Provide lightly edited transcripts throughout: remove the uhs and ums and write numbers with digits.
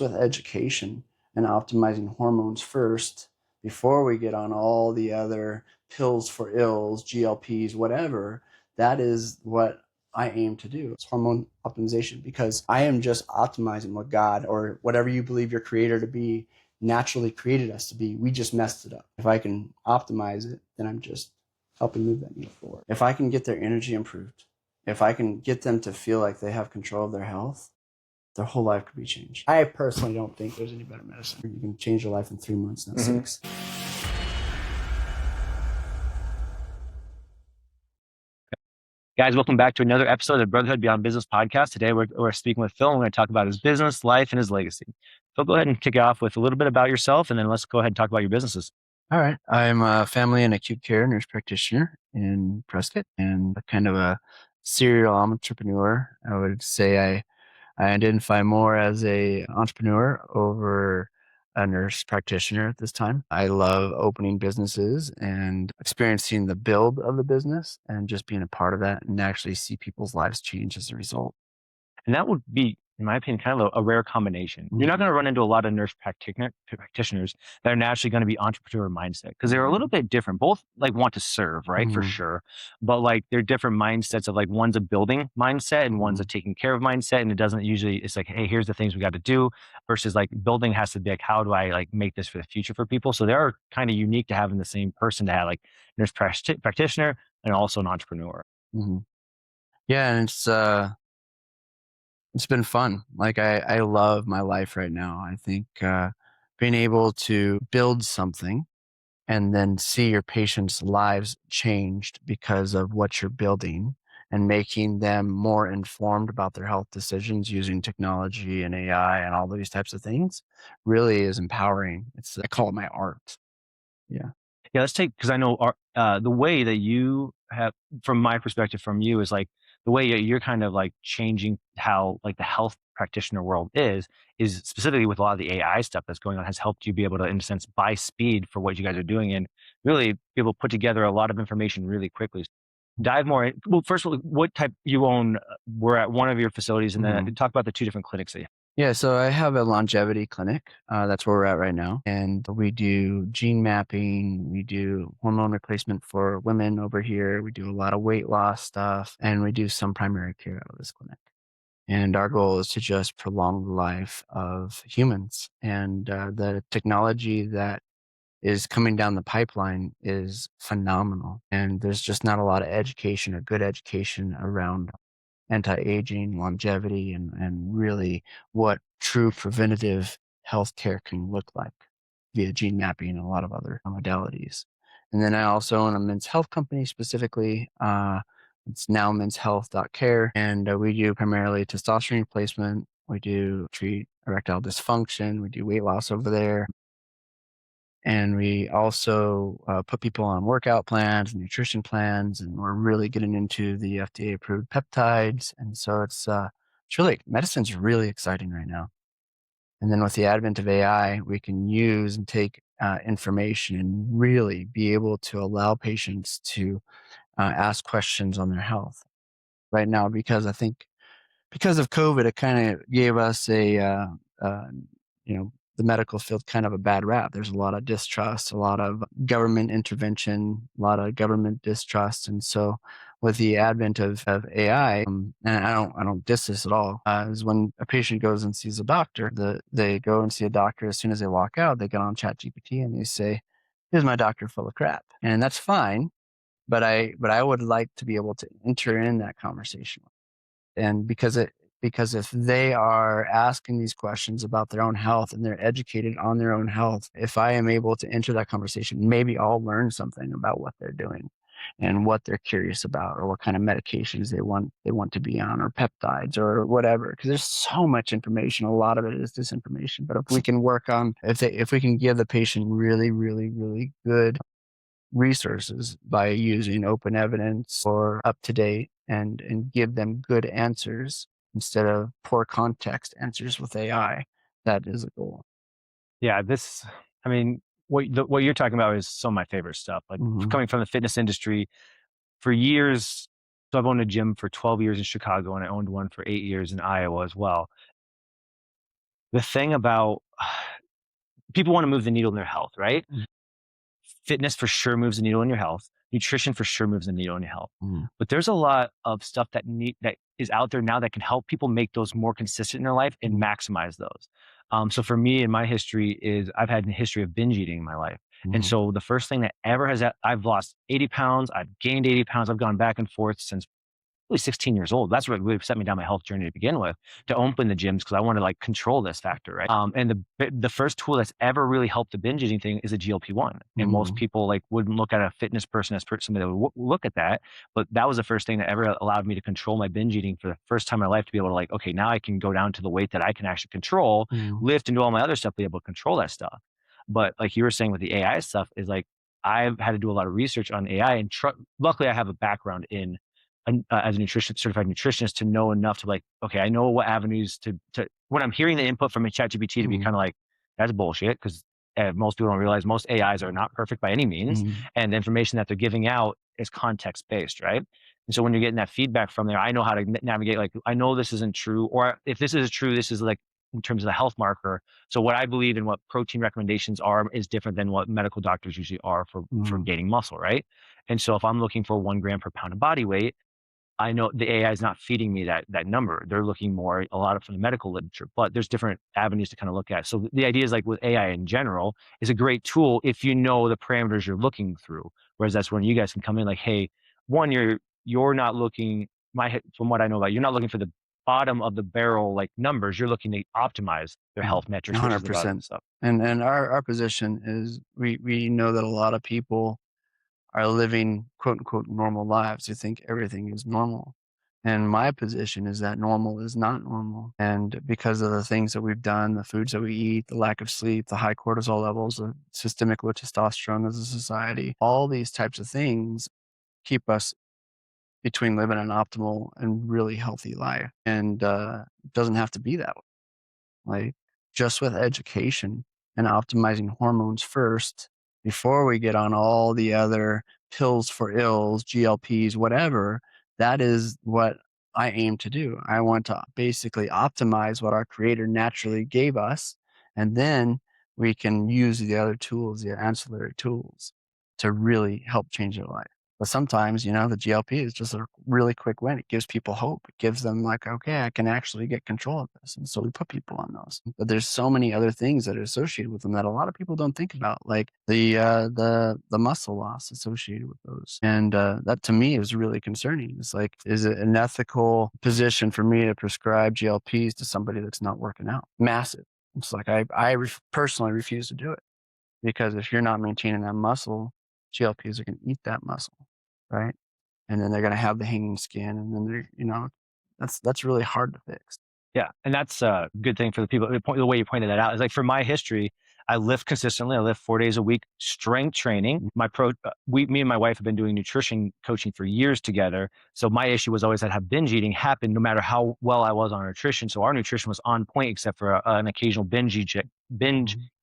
with education and optimizing hormones first before we get on all the other pills for ills, GLPs, whatever. That is what I aim to do. It's hormone optimization, because I am just optimizing what God, or whatever you believe your creator to be, naturally created us to be. We just messed it up. If I can optimize it, then I'm just helping move that needle forward. If I can get their energy improved, if I can get them to feel like they have control of their health, their whole life could be changed. I personally don't think there's any better medicine. You can change your life in 3 months, not 6. Guys, welcome back to another episode of the Brotherhood Beyond Business podcast. Today, we're speaking with Phil, and we're going to talk about his business, life, and his legacy. Phil, go ahead and kick it off with a little bit about yourself, and then let's go ahead and talk about your businesses. All right. I'm a family and acute care nurse practitioner in Prescott, and kind of a serial entrepreneur. I would say I identify more as a entrepreneur over a nurse practitioner at this time. I love opening businesses and experiencing the build of the business and just being a part of that and actually see people's lives change as a result. And that would be, in my opinion, kind of a rare combination. You're not going to run into a lot of nurse practitioners that are naturally going to be entrepreneur mindset, because they're a little bit different. Both like want to serve, right? For sure. But like they're different mindsets of like, one's a building mindset and one's a taking care of mindset. And it doesn't usually, it's like, hey, here's the things we got to do, versus like building has to be like, how do I like make this for the future for people? So they are kind of unique to having the same person to have like nurse practitioner and also an entrepreneur. Yeah. And it's been fun. Like I love my life right now. I think being able to build something and then see your patients' lives changed because of what you're building, and making them more informed about their health decisions using technology and AI and all these types of things, really is empowering. I call it my art. Yeah. Yeah, let's take, because I know the way that you have, from my perspective, from you, is like the way you're kind of like changing how like the health practitioner world is specifically with a lot of the AI stuff that's going on, has helped you be able to, in a sense, buy speed for what you guys are doing and really be able to put together a lot of information really quickly. Dive more in. Well, first of all, what type you own? We're at one of your facilities, and then talk about the two different clinics that you have. Yeah, so I have a longevity clinic. That's where we're at right now. And we do gene mapping. We do hormone replacement for women over here. We do a lot of weight loss stuff, and we do some primary care out of this clinic. And our goal is to just prolong the life of humans. And the technology that is coming down the pipeline is phenomenal. And there's just not a lot of education or good education around anti-aging, longevity, and really what true preventative healthcare can look like via gene mapping and a lot of other modalities. And then I also own a men's health company specifically. It's now menshealth.care, and we do primarily testosterone replacement. We do treat erectile dysfunction. We do weight loss over there. And we also put people on workout plans, nutrition plans, and we're really getting into the FDA approved peptides. And so it's really, medicine's really exciting right now. And then with the advent of AI, we can use and take information and really be able to allow patients to ask questions on their health right now. Because I think because of COVID, it kind of gave us the medical field kind of a bad rap. There's a lot of distrust, a lot of government intervention, a lot of government distrust. And so with the advent of AI, and I don't diss this at all, is when a patient goes and sees a doctor, they go and see a doctor. As soon as they walk out, they get on ChatGPT and they say, here's my doctor full of crap. And that's fine. But I would like to be able to enter in that conversation. And because if they are asking these questions about their own health and they're educated on their own health, if I am able to enter that conversation, maybe I'll learn something about what they're doing and what they're curious about, or what kind of medications they want to be on, or peptides or whatever. Because there's so much information. A lot of it is disinformation. But if we can work on, if we can give the patient really, really, really good resources by using open evidence or up to date, and give them good answers instead of poor context answers with AI, that is a goal. Yeah, I mean, what you're talking about is some of my favorite stuff. Like coming from the fitness industry for years. So I've owned a gym for 12 years in Chicago, and I owned one for 8 years in Iowa as well. the thing about people want to move the needle in their health, right? Fitness for sure moves the needle in your health. Nutrition for sure moves the needle in your health. But there's a lot of stuff that is out there now that can help people make those more consistent in their life and maximize those. So for me, in my history, is I've had a history of binge eating in my life. And so the first thing that ever has, I've lost 80 pounds, I've gained 80 pounds, I've gone back and forth since really 16 years old. That's what really set me down my health journey to begin with, to open the gyms because I want to like control this factor, right? And the first tool that's ever really helped the binge eating thing is a GLP-1. And most people like wouldn't look at a fitness person as somebody that would look at that. But that was the first thing that ever allowed me to control my binge eating for the first time in my life, to be able to like, okay, now I can go down to the weight that I can actually control, lift and do all my other stuff, be able to control that stuff. But like you were saying with the AI stuff, is like I've had to do a lot of research on AI, and luckily I have a background in as a certified nutritionist, to know enough to like, okay, I know what avenues to when I'm hearing the input from a ChatGPT to be kind of like, that's bullshit, because most people don't realize most AIs are not perfect by any means, and the information that they're giving out is context based, right? And so when you're getting that feedback from there, I know how to navigate. Like, I know this isn't true, or if this is true, this is like in terms of the health marker. So what I believe in what protein recommendations are is different than what medical doctors usually are for gaining muscle, right? And so if I'm looking for 1 gram per pound of body weight, I know the AI is not feeding me that number. They're looking more a lot from the medical literature, but there's different avenues to kind of look at. So the idea is like with AI in general is a great tool if you know the parameters you're looking through. Whereas that's when you guys can come in like, hey, one, you're not looking, from what I know about, you're not looking for the bottom of the barrel like numbers. You're looking to optimize their health metrics versus the bottom 100%. stuff. And our position is we know that a lot of people are living quote unquote normal lives who think everything is normal. And my position is that normal is not normal. And because of the things that we've done, the foods that we eat, the lack of sleep, the high cortisol levels, the systemic low testosterone as a society, all these types of things keep us between living an optimal and really healthy life. And it doesn't have to be that way. Like, just with education and optimizing hormones first before we get on all the other pills for ills, GLPs, whatever, that is what I aim to do. I want to basically optimize what our creator naturally gave us, and then we can use the other tools, the ancillary tools, to really help change their life. But sometimes, the GLP is just a really quick win. It gives people hope. It gives them like, okay, I can actually get control of this. And so we put people on those. But there's so many other things that are associated with them that a lot of people don't think about, like the muscle loss associated with those. And that to me is really concerning. It's like, is it an ethical position for me to prescribe GLPs to somebody that's not working out? Massive. It's like I personally refuse to do it, because if you're not maintaining that muscle, GLPs are going to eat that muscle, right? And then they're going to have the hanging skin, and then that's really hard to fix. Yeah, and that's a good thing for the people. The way you pointed that out is like, for my history, I lift consistently. I lift 4 days a week, strength training. Me and my wife have been doing nutrition coaching for years together. So my issue was always that have binge eating happen no matter how well I was on nutrition. So our nutrition was on point, except for an occasional binge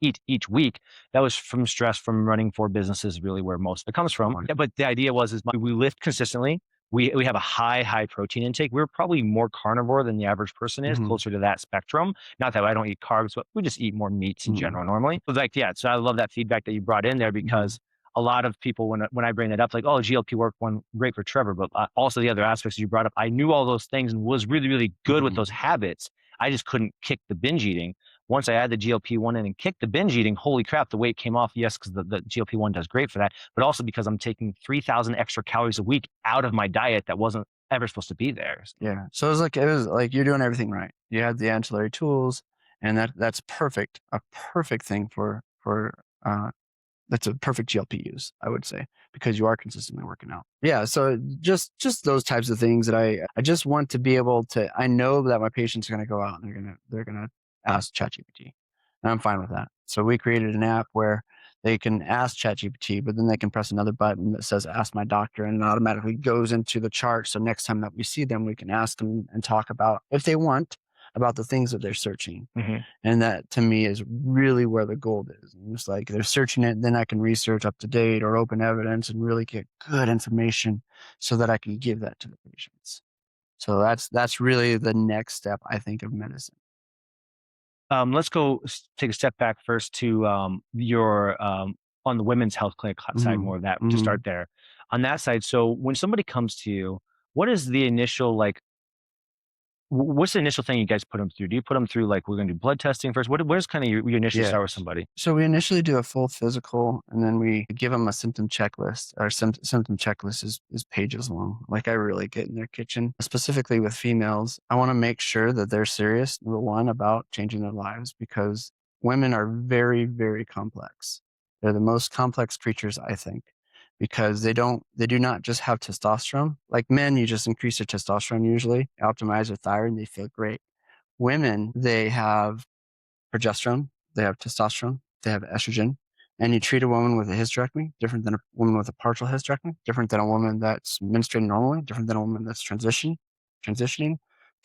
eat each week. That was from stress from running 4 businesses, really where most of it comes from. Yeah, but the idea is we lift consistently. We have a high protein intake. We're probably more carnivore than the average person is, closer to that spectrum. Not that I don't eat carbs, but we just eat more meats in general normally. But like, yeah, so I love that feedback that you brought in there, because a lot of people, when I bring that up, like, oh, GLP work one great for Trevor, but also the other aspects you brought up, I knew all those things and was really, really good with those habits. I just couldn't kick the binge eating. Once I add the GLP-1 in and kick the binge eating, holy crap, the weight came off. Yes, because the GLP-1 does great for that, but also because I'm taking 3,000 extra calories a week out of my diet that wasn't ever supposed to be there. Yeah. So it was like you're doing everything right. You had the ancillary tools, and that's perfect. A perfect thing for that's a perfect GLP use, I would say, because you are consistently working out. Yeah. So just those types of things that I just want to be able to. I know that my patients are going to go out and they're gonna ask ChatGPT, and I'm fine with that. So we created an app where they can ask ChatGPT, but then they can press another button that says "Ask my doctor," and it automatically goes into the chart. So next time that we see them, we can ask them and talk about, if they want, about the things that they're searching. And that to me is really where the gold is. And it's like they're searching it, then I can research up to date or open evidence and really get good information so that I can give that to the patients. So that's really the next step, I think, of medicine. Let's go take a step back first to your on the women's health clinic side, Mhm, more of that to mhm. start there. On that side, so when somebody comes to you, what is the initial like? What's the initial thing you guys put them through? Do you put them through like we're going to do blood testing first? Where's kind of you initially Yes. start with somebody? So we initially do a full physical, and then we give them a symptom checklist. Our symptom checklist is pages long. Like, I really get in their kitchen. Specifically with females, I want to make sure that they're serious, number one, about changing their lives, because women are very, very complex. They're the most complex creatures, I think, because they do not just have testosterone. Like men, you just increase their testosterone usually, optimize their thyroid, and they feel great. Women, they have progesterone, they have testosterone, they have estrogen. And you treat a woman with a hysterectomy different than a woman with a partial hysterectomy, different than a woman that's menstruating normally, different than a woman that's transitioning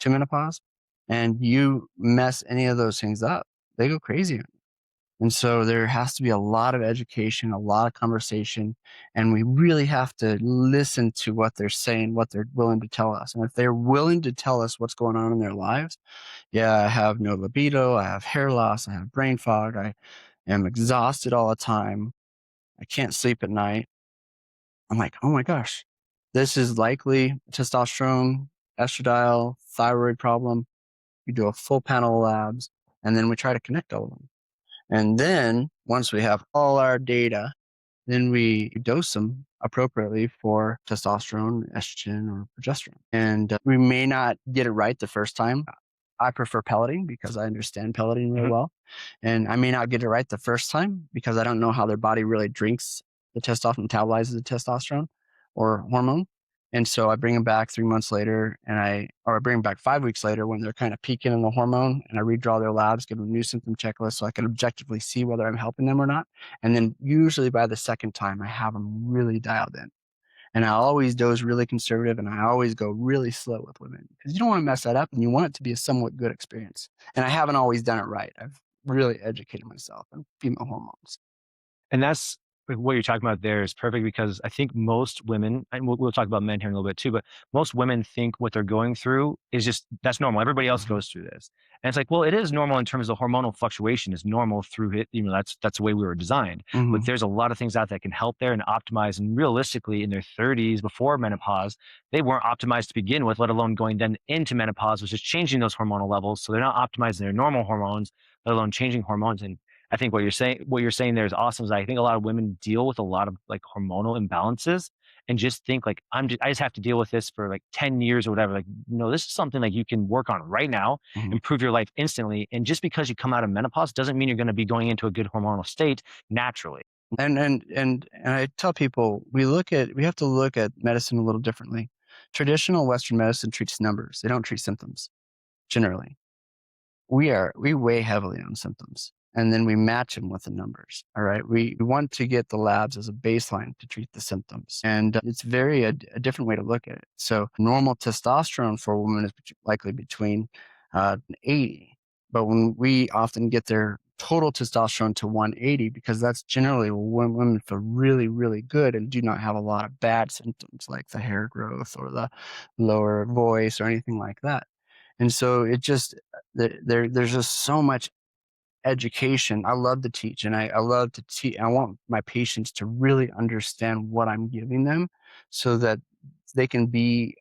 to menopause. And you mess any of those things up, they go crazy. And so there has to be a lot of education, a lot of conversation, and we really have to listen to what they're saying, what they're willing to tell us. And if they're willing to tell us what's going on in their lives, yeah, I have no libido, I have hair loss, I have brain fog, I am exhausted all the time, I can't sleep at night. I'm like, oh my gosh, this is likely testosterone, estradiol, thyroid problem. We do a full panel of labs, and then we try to connect all of them. And then once we have all our data, then we dose them appropriately for testosterone, estrogen, or progesterone. And we may not get it right the first time. I prefer pelleting because I understand pelleting really Mhm. well. And I may not get it right the first time because I don't know how their body really drinks the testosterone, metabolizes the testosterone or hormone. And so I bring them back 3 months later, or I bring them back 5 weeks later when they're kind of peaking in the hormone, and I redraw their labs, give them a new symptom checklist so I can objectively see whether I'm helping them or not. And then usually by the second time, I have them really dialed in. And I always dose really conservative, and I always go really slow with women because you don't want to mess that up, and you want it to be a somewhat good experience. And I haven't always done it right. I've really educated myself on female hormones. And that's like, what you're talking about there is perfect because I think most women, and we'll talk about men here in a little bit too, but most women think what they're going through is just that's normal. Everybody else Mhm, goes through this. And it's like, well, it is normal in terms of hormonal fluctuation is normal through it. That's the way we were designed. But mhm, there's a lot of things out that can help there and optimize. And realistically, in their 30s before menopause, they weren't optimized to begin with, let alone going then into menopause, which is changing those hormonal levels. So they're not optimizing their normal hormones, let alone changing hormones. And I think what you're saying there is awesome. Is I think a lot of women deal with a lot of like hormonal imbalances and just think like I just have to deal with this for like 10 years or whatever. Like, no, this is something like you can work on right now, mhm. improve your life instantly. And just because you come out of menopause doesn't mean you're going to be going into a good hormonal state naturally. And I tell people we have to look at medicine a little differently. Traditional Western medicine treats numbers; they don't treat symptoms generally. We weigh heavily on symptoms, and then we match them with the numbers. All right. We want to get the labs as a baseline to treat the symptoms. And it's a different way to look at it. So normal testosterone for a woman is likely between 80. But when we often get their total testosterone to 180, because that's generally when women feel really, really good and do not have a lot of bad symptoms like the hair growth or the lower voice or anything like that. And so it just there's just so much education. I love to teach, and I love to teach. I want my patients to really understand what I'm giving them, so that they can play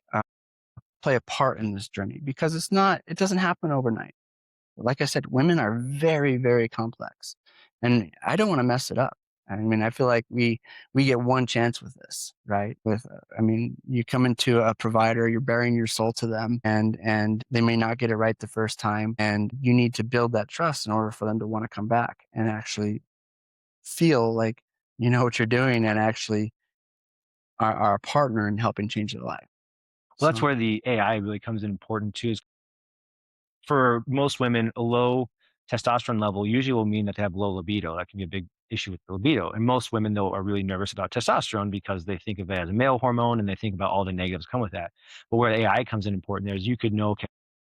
a part in this journey, because it doesn't happen overnight. Like I said, women are very, very complex, and I don't want to mess it up. I mean, I feel like we get one chance with this, right? I mean, you come into a provider, you're bearing your soul to them, and they may not get it right the first time, and you need to build that trust in order for them to want to come back and actually feel like you know what you're doing and actually are a partner in helping change their life. Well, that's So, where the AI really comes in important too. Is for most women, a low testosterone level usually will mean that they have low libido. That can be a big issue with the libido. And most women, though, are really nervous about testosterone because they think of it as a male hormone and they think about all the negatives come with that. But where AI comes in important there is you could know, okay,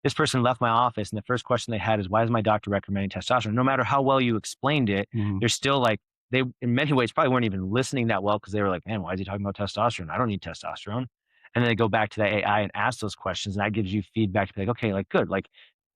this person left my office and the first question they had is, why is my doctor recommending testosterone? No matter how well you explained it, mhm. they're still like, they in many ways probably weren't even listening that well because they were like, man, why is he talking about testosterone? I don't need testosterone. And then they go back to the AI and ask those questions, and that gives you feedback to be like, okay, like good, like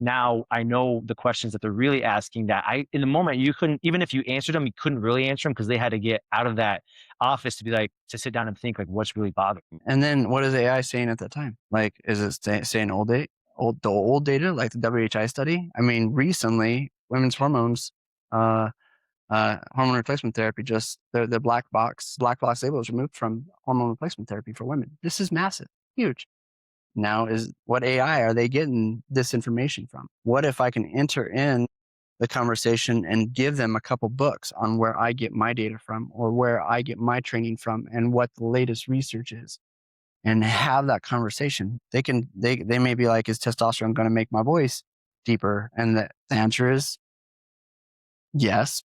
now I know the questions that they're really asking that in the moment, you couldn't, even if you answered them, you couldn't really answer them because they had to get out of that office to be like, to sit down and think like, what's really bothering me. And then what is AI saying at that time? Like, is it saying old data, like the WHI study? I mean, recently, women's hormones, uh, hormone replacement therapy, just the black box label is removed from hormone replacement therapy for women. This is massive, huge. Now, is what AI are they getting this information from? What if I can enter in the conversation and give them a couple books on where I get my data from or where I get my training from and what the latest research is, and have that conversation? They may be like, is testosterone going to make my voice deeper? And the answer is yes,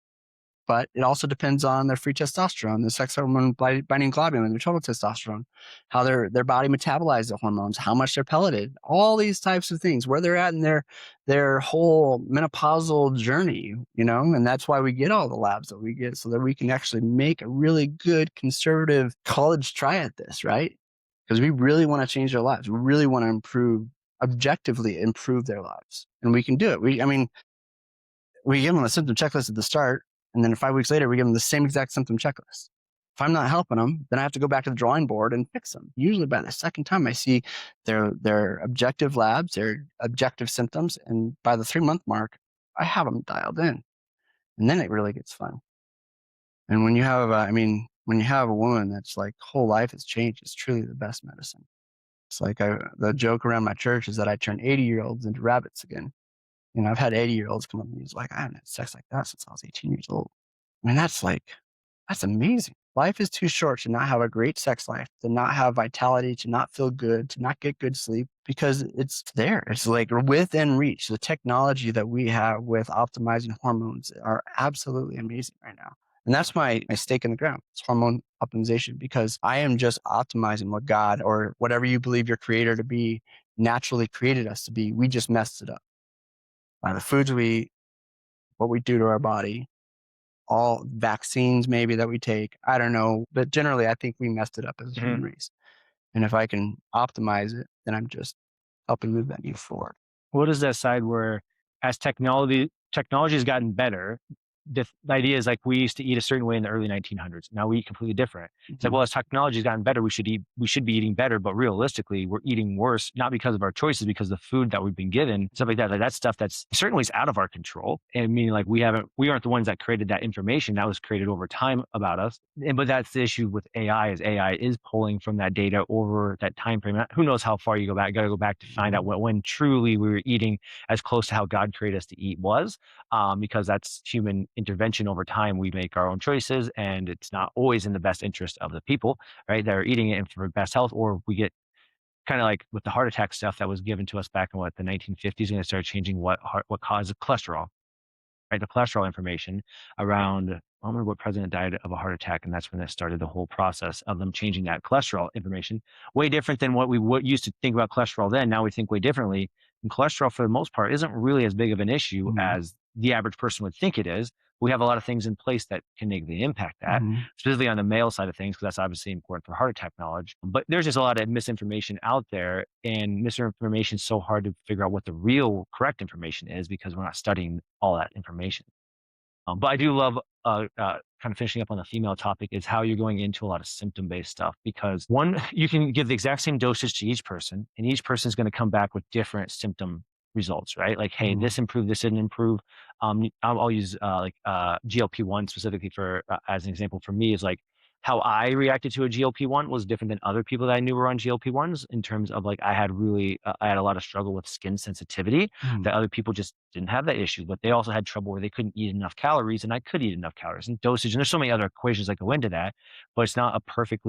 but it also depends on their free testosterone, the sex hormone binding globulin, their total testosterone, how their body metabolizes the hormones, how much they're pelleted, all these types of things, where they're at in their whole menopausal journey, and that's why we get all the labs that we get, so that we can actually make a really good conservative college try at this, right? Because we really want to change their lives. We really want to objectively improve their lives, and we can do it. We give them a symptom checklist at the start, and then 5 weeks later, we give them the same exact symptom checklist. If I'm not helping them, then I have to go back to the drawing board and fix them. Usually by the second time I see their objective labs, their objective symptoms, and by the 3-month mark, I have them dialed in. And then it really gets fun. And when you have, when you have a woman that's like whole life has changed, it's truly the best medicine. It's like the joke around my church is that I turn 80-year-olds into rabbits again. I've had 80-year-olds come up and he's like, I haven't had sex like that since I was 18 years old. I mean, that's amazing. Life is too short to not have a great sex life, to not have vitality, to not feel good, to not get good sleep, because it's there. It's like within reach. The technology that we have with optimizing hormones are absolutely amazing right now. And that's my stake in the ground. It's hormone optimization, because I am just optimizing what God, or whatever you believe your creator to be, naturally created us to be. We just messed it up by the foods we eat, what we do to our body, all vaccines maybe that we take. I don't know. But generally, I think we messed it up as a human race. And if I can optimize it, then I'm just helping move that needle forward. What is that side where, as technology has gotten better, the idea is like we used to eat a certain way in the early 1900s. Now we eat completely different. It's like, well, as technology has gotten better, we should be eating better, but realistically, we're eating worse, not because of our choices, because the food that we've been given, stuff like that. Like that stuff that's certainly is out of our control. And meaning like we aren't the ones that created that information. That was created over time about us. But that's the issue with AI, is AI is pulling from that data over that time frame. Who knows how far you go back? You got to go back to find out when truly we were eating as close to how God created us to eat was. Because that's human intervention over time. We make our own choices, and it's not always in the best interest of the people, right? That are eating it for best health, or we get kind of like with the heart attack stuff that was given to us back in the 1950s, and it started changing what causes cholesterol, right? The cholesterol information around, I don't remember what president died of a heart attack, and that's when it started the whole process of them changing that cholesterol information. Way different than what we used to think about cholesterol then. Now we think way differently. And cholesterol, for the most part, isn't really as big of an issue as the average person would think it is. We have a lot of things in place that can negatively impact that, specifically on the male side of things, because that's obviously important for heart attack knowledge. But there's just a lot of misinformation out there, and misinformation is so hard to figure out what the real correct information is because we're not studying all that information. But I do love kind of finishing up on the female topic is how you're going into a lot of symptom-based stuff, because one, you can give the exact same dosage to each person, and each person is going to come back with different symptom results, right? Like, hey, this improved, this didn't improve. I'll use GLP-1 specifically for as an example. For me, is like how I reacted to a GLP-1 was different than other people that I knew were on GLP-1s, in terms of like I had a lot of struggle with skin sensitivity that other people just didn't have that issue, but they also had trouble where they couldn't eat enough calories, and I could eat enough calories and dosage. And there's so many other equations that go into that, but it's not a perfect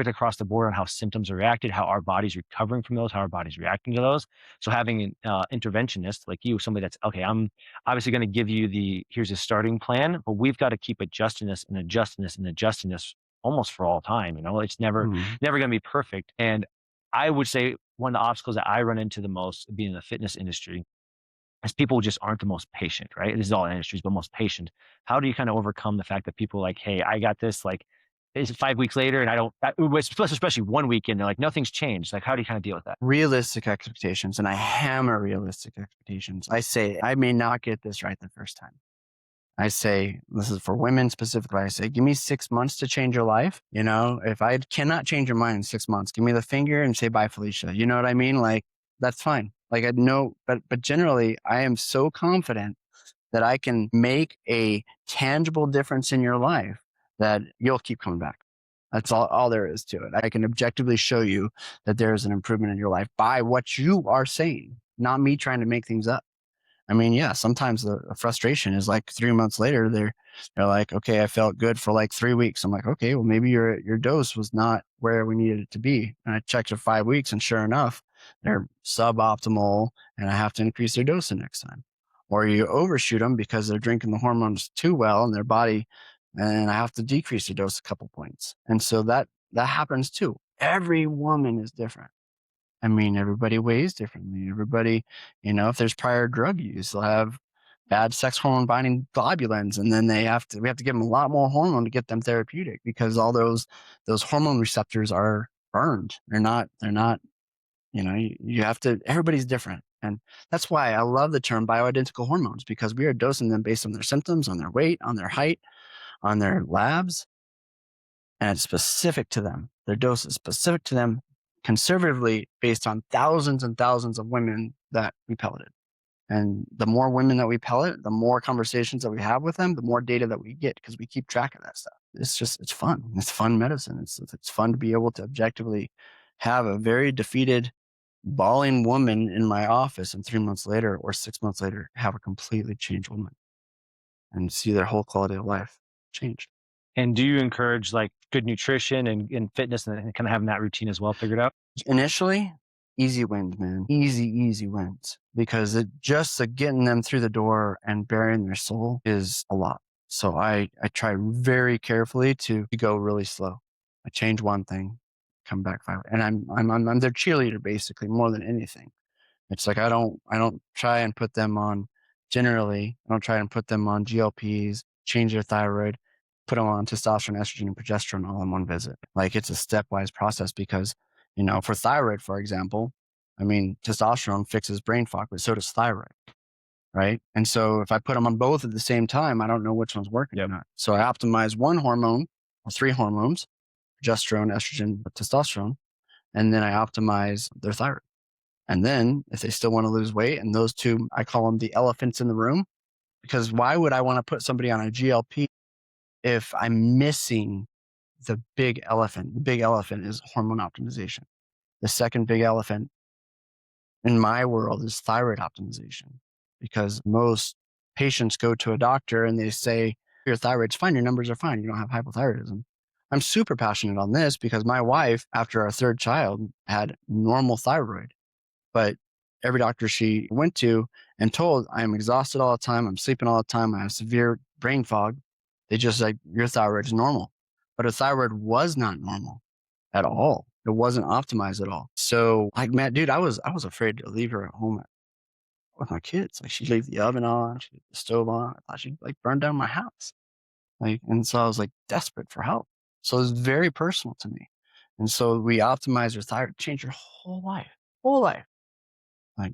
across the board on how symptoms are reacted, how our body's recovering from those, how our body's reacting to those. So having an interventionist like you, somebody that's, okay, I'm obviously going to give you here's a starting plan, but we've got to keep adjusting this and adjusting this and adjusting this almost for all time. It's never going to be perfect. And I would say one of the obstacles that I run into the most being in the fitness industry is people just aren't the most patient, right? This is all industries, but most patient. How do you kind of overcome the fact that people are like, hey, I got this, like, Is it 5 weeks later and especially one weekend, they're like, nothing's changed. Like, how do you kind of deal with that? Realistic expectations, and I hammer realistic expectations. I say, I may not get this right the first time. I say, this is for women specifically. I say, give me 6 months to change your life. If I cannot change your mind in 6 months, give me the finger and say, bye, Felicia. You know what I mean? Like, that's fine. Like, I know, but generally, I am so confident that I can make a tangible difference in your life that you'll keep coming back. That's all there is to it. I can objectively show you that there is an improvement in your life by what you are saying, not me trying to make things up. I mean, yeah, sometimes the frustration is like 3 months later, they're like, okay, I felt good for like 3 weeks. I'm like, okay, well, maybe your dose was not where we needed it to be. And I checked at 5 weeks, and sure enough, they're suboptimal, and I have to increase their dose the next time. Or you overshoot them because they're drinking the hormones too well in their body, and I have to decrease the dose a couple points. And so that happens too. Every woman is different. I mean, everybody weighs differently. Everybody, if there's prior drug use, they'll have bad sex hormone binding globulins, and then we have to give them a lot more hormone to get them therapeutic, because all those hormone receptors are burned. They're not, you have to, everybody's different. And that's why I love the term bioidentical hormones, because we are dosing them based on their symptoms, on their weight, on their height, on their labs, and it's specific to them. Their dose is specific to them, conservatively based on thousands and thousands of women that we pelleted. And the more women that we pellet, the more conversations that we have with them, the more data that we get, because we keep track of that stuff. It's fun. It's fun medicine. It's fun to be able to objectively have a very defeated, bawling woman in my office, and 3 months later or 6 months later have a completely changed woman and see their whole quality of life changed. And do you encourage like good nutrition and fitness and kind of having that routine as well figured out? Initially, easy wins, man. Easy wins, because just getting them through the door and burying their soul is a lot. So I try very carefully to go really slow. I change one thing, come back 5, and I'm their cheerleader basically more than anything. It's like I don't try and put them on. Generally, I don't try and put them on GLPs, change their thyroid, put them on testosterone, estrogen, and progesterone all in one visit. Like, it's a stepwise process, because for thyroid, for example, I mean, testosterone fixes brain fog, but so does thyroid, right? And so if I put them on both at the same time, I don't know which one's working or not. So I optimize one hormone or 3 hormones: progesterone, estrogen, testosterone, and then I optimize their thyroid. And then if they still want to lose weight, and those two, I call them the elephants in the room, because why would I want to put somebody on a GLP if I'm missing the big elephant? The big elephant is hormone optimization. The second big elephant in my world is thyroid optimization, because most patients go to a doctor and they say, your thyroid's fine, your numbers are fine, you don't have hypothyroidism. I'm super passionate on this because my wife, after our 3rd child, had normal thyroid. But every doctor she went to and told, I am exhausted all the time, I'm sleeping all the time, I have severe brain fog, they just like, your thyroid is normal. But her thyroid was not normal at all. It wasn't optimized at all. So, like, man, dude, I was afraid to leave her at home with my kids. Like, she'd leave the oven on, she'd leave the stove on. I thought she'd like burn down my house. Like, and so I was like desperate for help. So it was very personal to me. And so we optimized her thyroid, changed her whole life. Like,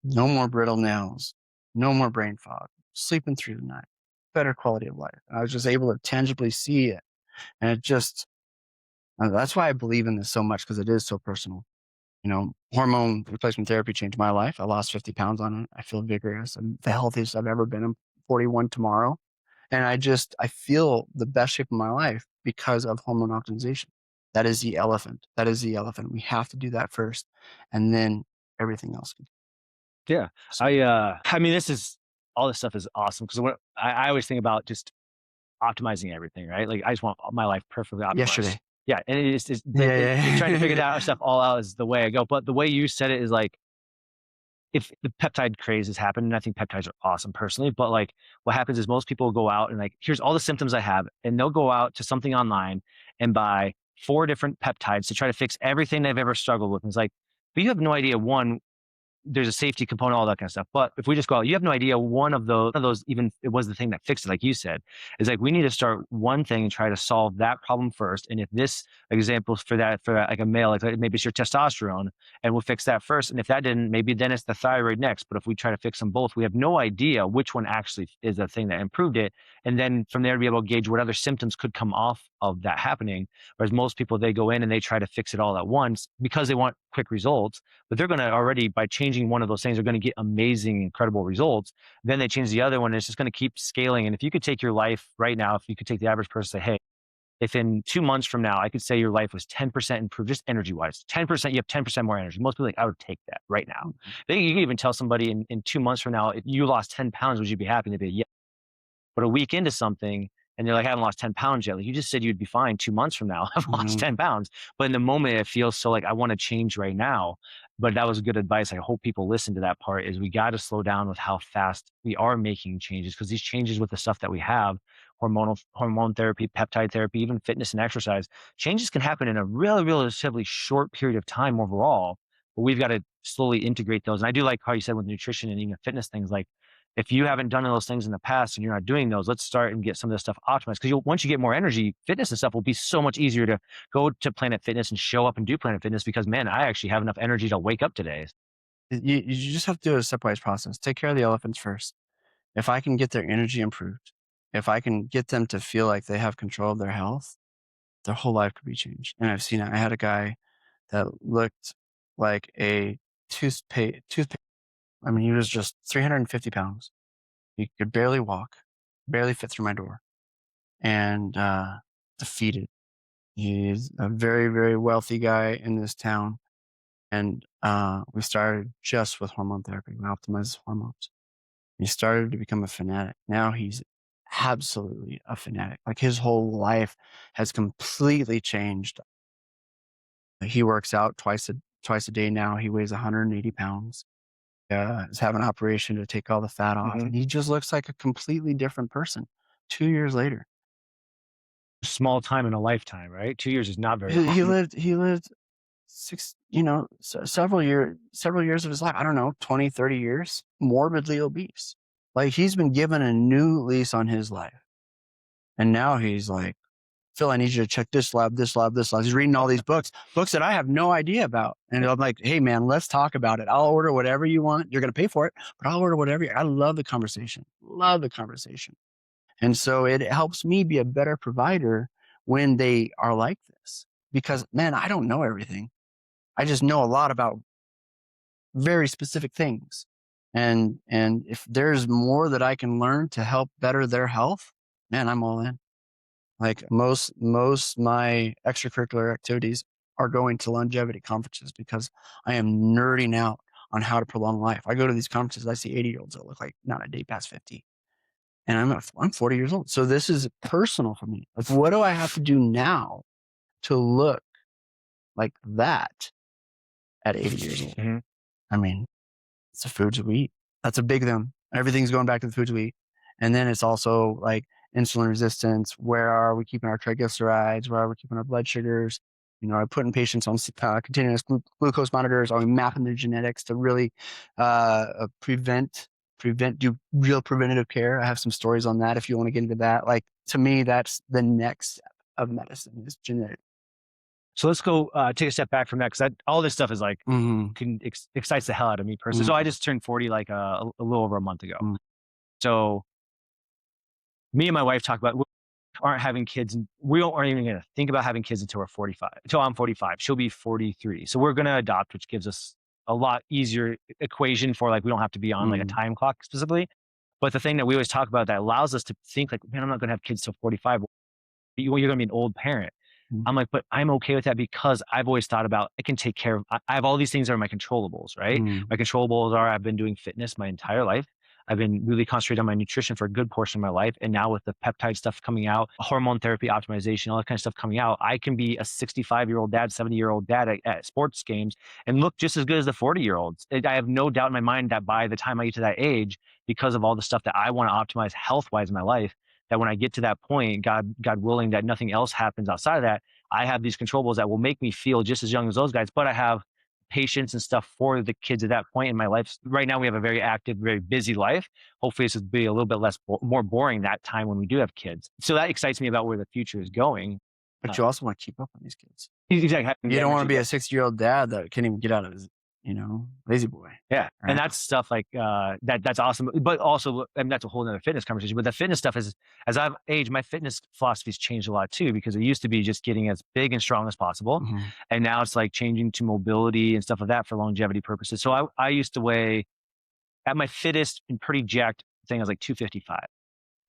no more brittle nails, no more brain fog, sleeping through the night, better quality of life. And I was just able to tangibly see it. And it just, that's why I believe in this so much, because it is so personal. Hormone replacement therapy changed my life. I lost 50 pounds on it. I feel vigorous. I'm the healthiest I've ever been. I'm 41 tomorrow. And I feel the best shape of my life because of hormone optimization. That is the elephant. We have to do that first, and then everything else. Yeah. I mean, all this stuff is awesome, because I always think about just optimizing everything, right? Like, I just want my life perfectly optimized. Yesterday. Yeah. And it's trying to figure that stuff all out is the way I go. But the way you said it is like, if the peptide craze has happened, and I think peptides are awesome personally, but like, what happens is most people go out and like, here's all the symptoms I have, and they'll go out to something online and buy 4 different peptides to try to fix everything they've ever struggled with. And it's like, but you have no idea, one, there's a safety component, all that kind of stuff. But if we just go out, you have no idea one of those, even it was the thing that fixed it, like you said, is like we need to start one thing and try to solve that problem first. And if this example for that like a male, like maybe it's your testosterone, and we'll fix that first. And if that didn't, maybe then it's the thyroid next. But if we try to fix them both, we have no idea which one actually is the thing that improved it. And then from there to be able to gauge what other symptoms could come off of that happening. Whereas most people, they go in and they try to fix it all at once because they want quick results, but they're going to already, by changing one of those things, they're going to get amazing, incredible results. Then they change the other one, and it's just going to keep scaling. And if you could take your life right now, if you could take the average person and say, hey, if in 2 months from now, I could say your life was 10% improved, just energy wise, 10%, you have 10% more energy. Most people are like, I would take that right now. You can even tell somebody in 2 months from now, if you lost 10 pounds, would you be happy? And they'd be, yeah. But a week into something, and they're like, I haven't lost 10 pounds yet. Like, you just said you'd be fine 2 months from now. I've lost 10 pounds. But in the moment, it feels so like I want to change right now. But that was good advice. I hope people listen to that part, is we got to slow down with how fast we are making changes, because these changes with the stuff that we have, hormone therapy, peptide therapy, even fitness and exercise, changes can happen in a really, relatively short period of time overall. But we've got to slowly integrate those. And I do like how you said with nutrition and even fitness things, like, if you haven't done those things in the past and you're not doing those, let's start and get some of this stuff optimized. Because once you get more energy, fitness and stuff will be so much easier to go to Planet Fitness and show up and do Planet Fitness, because, man, I actually have enough energy to wake up today. You just have to do a stepwise process. Take care of the elephants first. If I can get their energy improved, if I can get them to feel like they have control of their health, their whole life could be changed. And I've seen it. I had a guy that looked like a toothpaste. I mean, he was just 350 pounds. He could barely walk, barely fit through my door, and defeated. He's a very, very wealthy guy in this town. And we started just with hormone therapy. We optimized his hormones. He started to become a fanatic. Now he's absolutely a fanatic. Like, his whole life has completely changed. He works out twice a day now. He weighs 180 pounds. Is having an operation to take all the fat off. And he just looks like a completely different person 2 years later. Small time in a lifetime, right? 2 years is not very He long. lived several years of his life. I don't know, 20, 30 years, morbidly obese. Like, he's been given a new lease on his life. And now he's like, Phil, I need you to check this lab, this lab, this lab. He's reading all these books that I have no idea about. And I'm like, hey, man, let's talk about it. I'll order whatever you want. You're going to pay for it, but I'll order whatever. I love the conversation. Love the conversation. And so it helps me be a better provider when they are like this, because, man, I don't know everything. I just know a lot about very specific things. And if there's more that I can learn to help better their health, man, I'm all in. Like, most my extracurricular activities are going to longevity conferences, because I am nerding out on how to prolong life. I go to these conferences, I see 80-year-olds that look like not a day past 50. And I'm 40 years old. So this is personal for me. Like, what do I have to do now to look like that at 80 years old? I mean, it's the foods we eat. That's a big them. Everything's going back to the foods we eat. And then it's also like insulin resistance. Where are we keeping our triglycerides? Where are we keeping our blood sugars? Are we putting patients on continuous glucose monitors? Are we mapping their genetics to really do real preventative care? I have some stories on that if you want to get into that. Like, to me, that's the next step of medicine, is genetic. So let's go take a step back from that, because all this stuff is like excites the hell out of me personally. So I just turned 40 like a little over a month ago. So me and my wife talk about, we aren't having kids, and we aren't even going to think about having kids until we're 45. Until I'm 45, she'll be 43. So we're going to adopt, which gives us a lot easier equation for, like, we don't have to be on like a time clock specifically. But the thing that we always talk about that allows us to think, like, man, I'm not going to have kids till 45. You're going to be an old parent. I'm like, but I'm okay with that, because I've always thought about, I can take care of, I have all these things that are my controllables, right? My controllables are, I've been doing fitness my entire life. I've been really concentrated on my nutrition for a good portion of my life. And now with the peptide stuff coming out, hormone therapy, optimization, all that kind of stuff coming out, I can be a 65-year-old dad, 70-year-old dad at sports games and look just as good as the 40-year-olds. I have no doubt in my mind that by the time I get to that age, because of all the stuff that I want to optimize health-wise in my life, that when I get to that point, God willing, that nothing else happens outside of that, I have these controllables that will make me feel just as young as those guys, but I have patience and stuff for the kids at that point in my life. Right now we have a very active, very busy life. Hopefully this will be a little bit less, more boring that time when we do have kids. So that excites me about where the future is going. But you also want to keep up on these kids. Exactly. Having You the don't want to energy, be a yeah. 60-year-old dad that can't even get out of his, lazy boy. Yeah. Right? And that's stuff like that's awesome. But also, I mean, that's a whole nother fitness conversation. But the fitness stuff is, as I've aged, my fitness philosophy's changed a lot too, because it used to be just getting as big and strong as possible. Mhm. And now it's like changing to mobility and stuff like that for longevity purposes. So I used to weigh at my fittest and pretty jacked thing, I was like 255.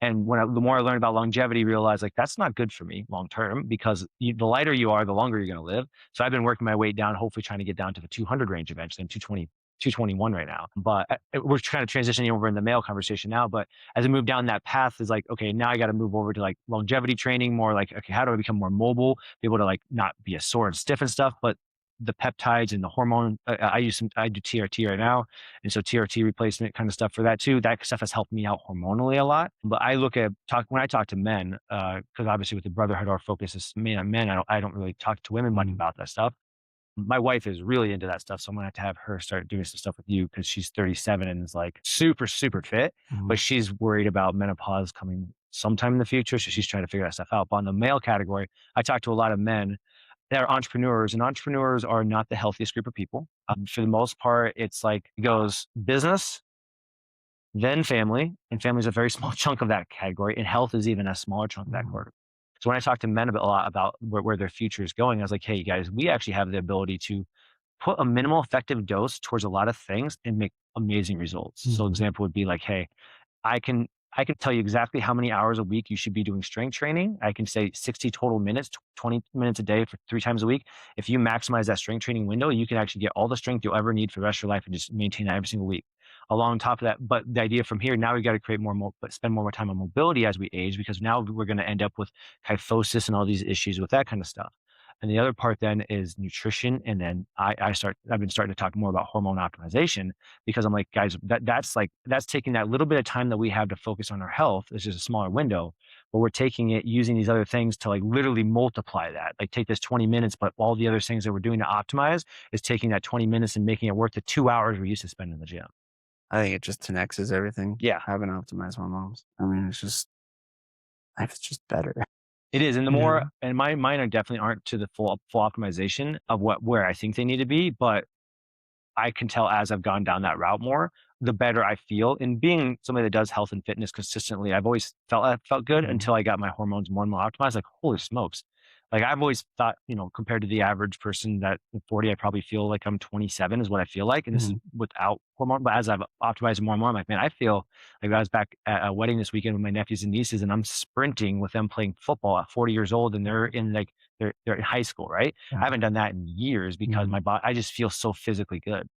And the more I learned about longevity, realized like that's not good for me long term, because the lighter you are, the longer you're going to live. So I've been working my way down, hopefully trying to get down to the 200 range eventually. I'm 220, 221 right now. But we're kind of transitioning over in the male conversation now. But as I move down that path, is like, okay, now I got to move over to like longevity training, more like, okay, how do I become more mobile, be able to like not be as sore and stiff and stuff, but the peptides and the hormone. I do TRT right now. And so TRT replacement kind of stuff for that too. That stuff has helped me out hormonally a lot. But I look at when I talk to men, because obviously with the Brotherhood, our focus is men on men. I don't really talk to women much about that stuff. My wife is really into that stuff, so I'm gonna have her start doing some stuff with you, because she's 37 and is like super, super fit, but Mhm. she's worried about menopause coming sometime in the future. So she's trying to figure that stuff out. But on the male category, I talk to a lot of men that are entrepreneurs, and entrepreneurs are not the healthiest group of people. For the most part, it's like it goes business, then family, and family is a very small chunk of that category, and health is even a smaller chunk of that Mhm. category. So when I talk to men a lot about where their future is going, I was like, hey guys, we actually have the ability to put a minimal effective dose towards a lot of things and make amazing results. So Mhm. example would be like, hey, I can I can tell you exactly how many hours a week you should be doing strength training. I can say 60 total minutes, 20 minutes a day for 3 times a week. If you maximize that strength training window, you can actually get all the strength you'll ever need for the rest of your life and just maintain that every single week. Along top of that, but the idea from here, now we got to create but spend more time on mobility as we age, because now we're going to end up with kyphosis and all these issues with that kind of stuff. And the other part then is nutrition. And then I've been starting to talk more about hormone optimization, because I'm like, guys, that's taking that little bit of time that we have to focus on our health. It's just a smaller window, but we're taking it, using these other things to like literally multiply that. Like take this 20 minutes, but all the other things that we're doing to optimize is taking that 20 minutes and making it worth the 2 hours we used to spend in the gym. I think it just 10x's everything, Yeah, having optimized hormones. I mean, life's just better. it is. And the more, Yeah. and mine are definitely aren't to the full optimization of where I think they need to be, but I can tell as I've gone down that route more, the better I feel. And being somebody that does health and fitness consistently, I've always felt good Mhm. until I got my hormones more and more optimized. Like, holy smokes. Like I've always thought, compared to the average person that at 40, I probably feel like I'm 27 is what I feel like. And this is Mhm. without hormone. But as I've optimized more and more, I'm like, man, I feel like I was back at a wedding this weekend with my nephews and nieces, and I'm sprinting with them playing football at 40 years old, and they're in like, they're in high school, right? I Yeah. haven't done that in years because Mhm. my body, I just feel so physically good.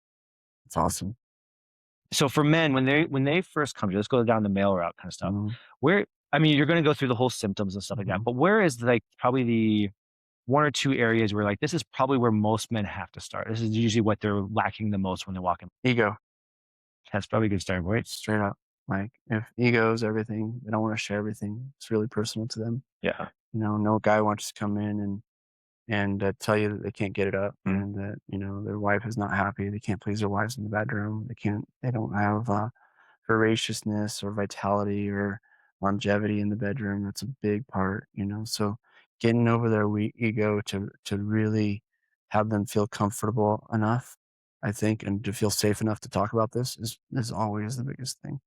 It's awesome. So for men, when they first come to you, let's go down the male route kind of stuff. Mhm. Where, I mean, you're going to go through the whole symptoms and stuff like that, Mhm. but where is like probably the one or two areas where like this is probably where most men have to start? This is usually what they're lacking the most when they walk in. Ego, That's probably a good starting point. straight up. Like, if ego is everything, they don't wanna share everything. It's really personal to them. Yeah. No guy wants to come in and tell you that they can't get it up, Mm. and that, their wife is not happy. They can't please their wives in the bedroom. They don't have, voraciousness or vitality or longevity in the bedroom. That's a big part. So getting over their ego to really have them feel comfortable enough, I think, and to feel safe enough to talk about this is always the biggest thing.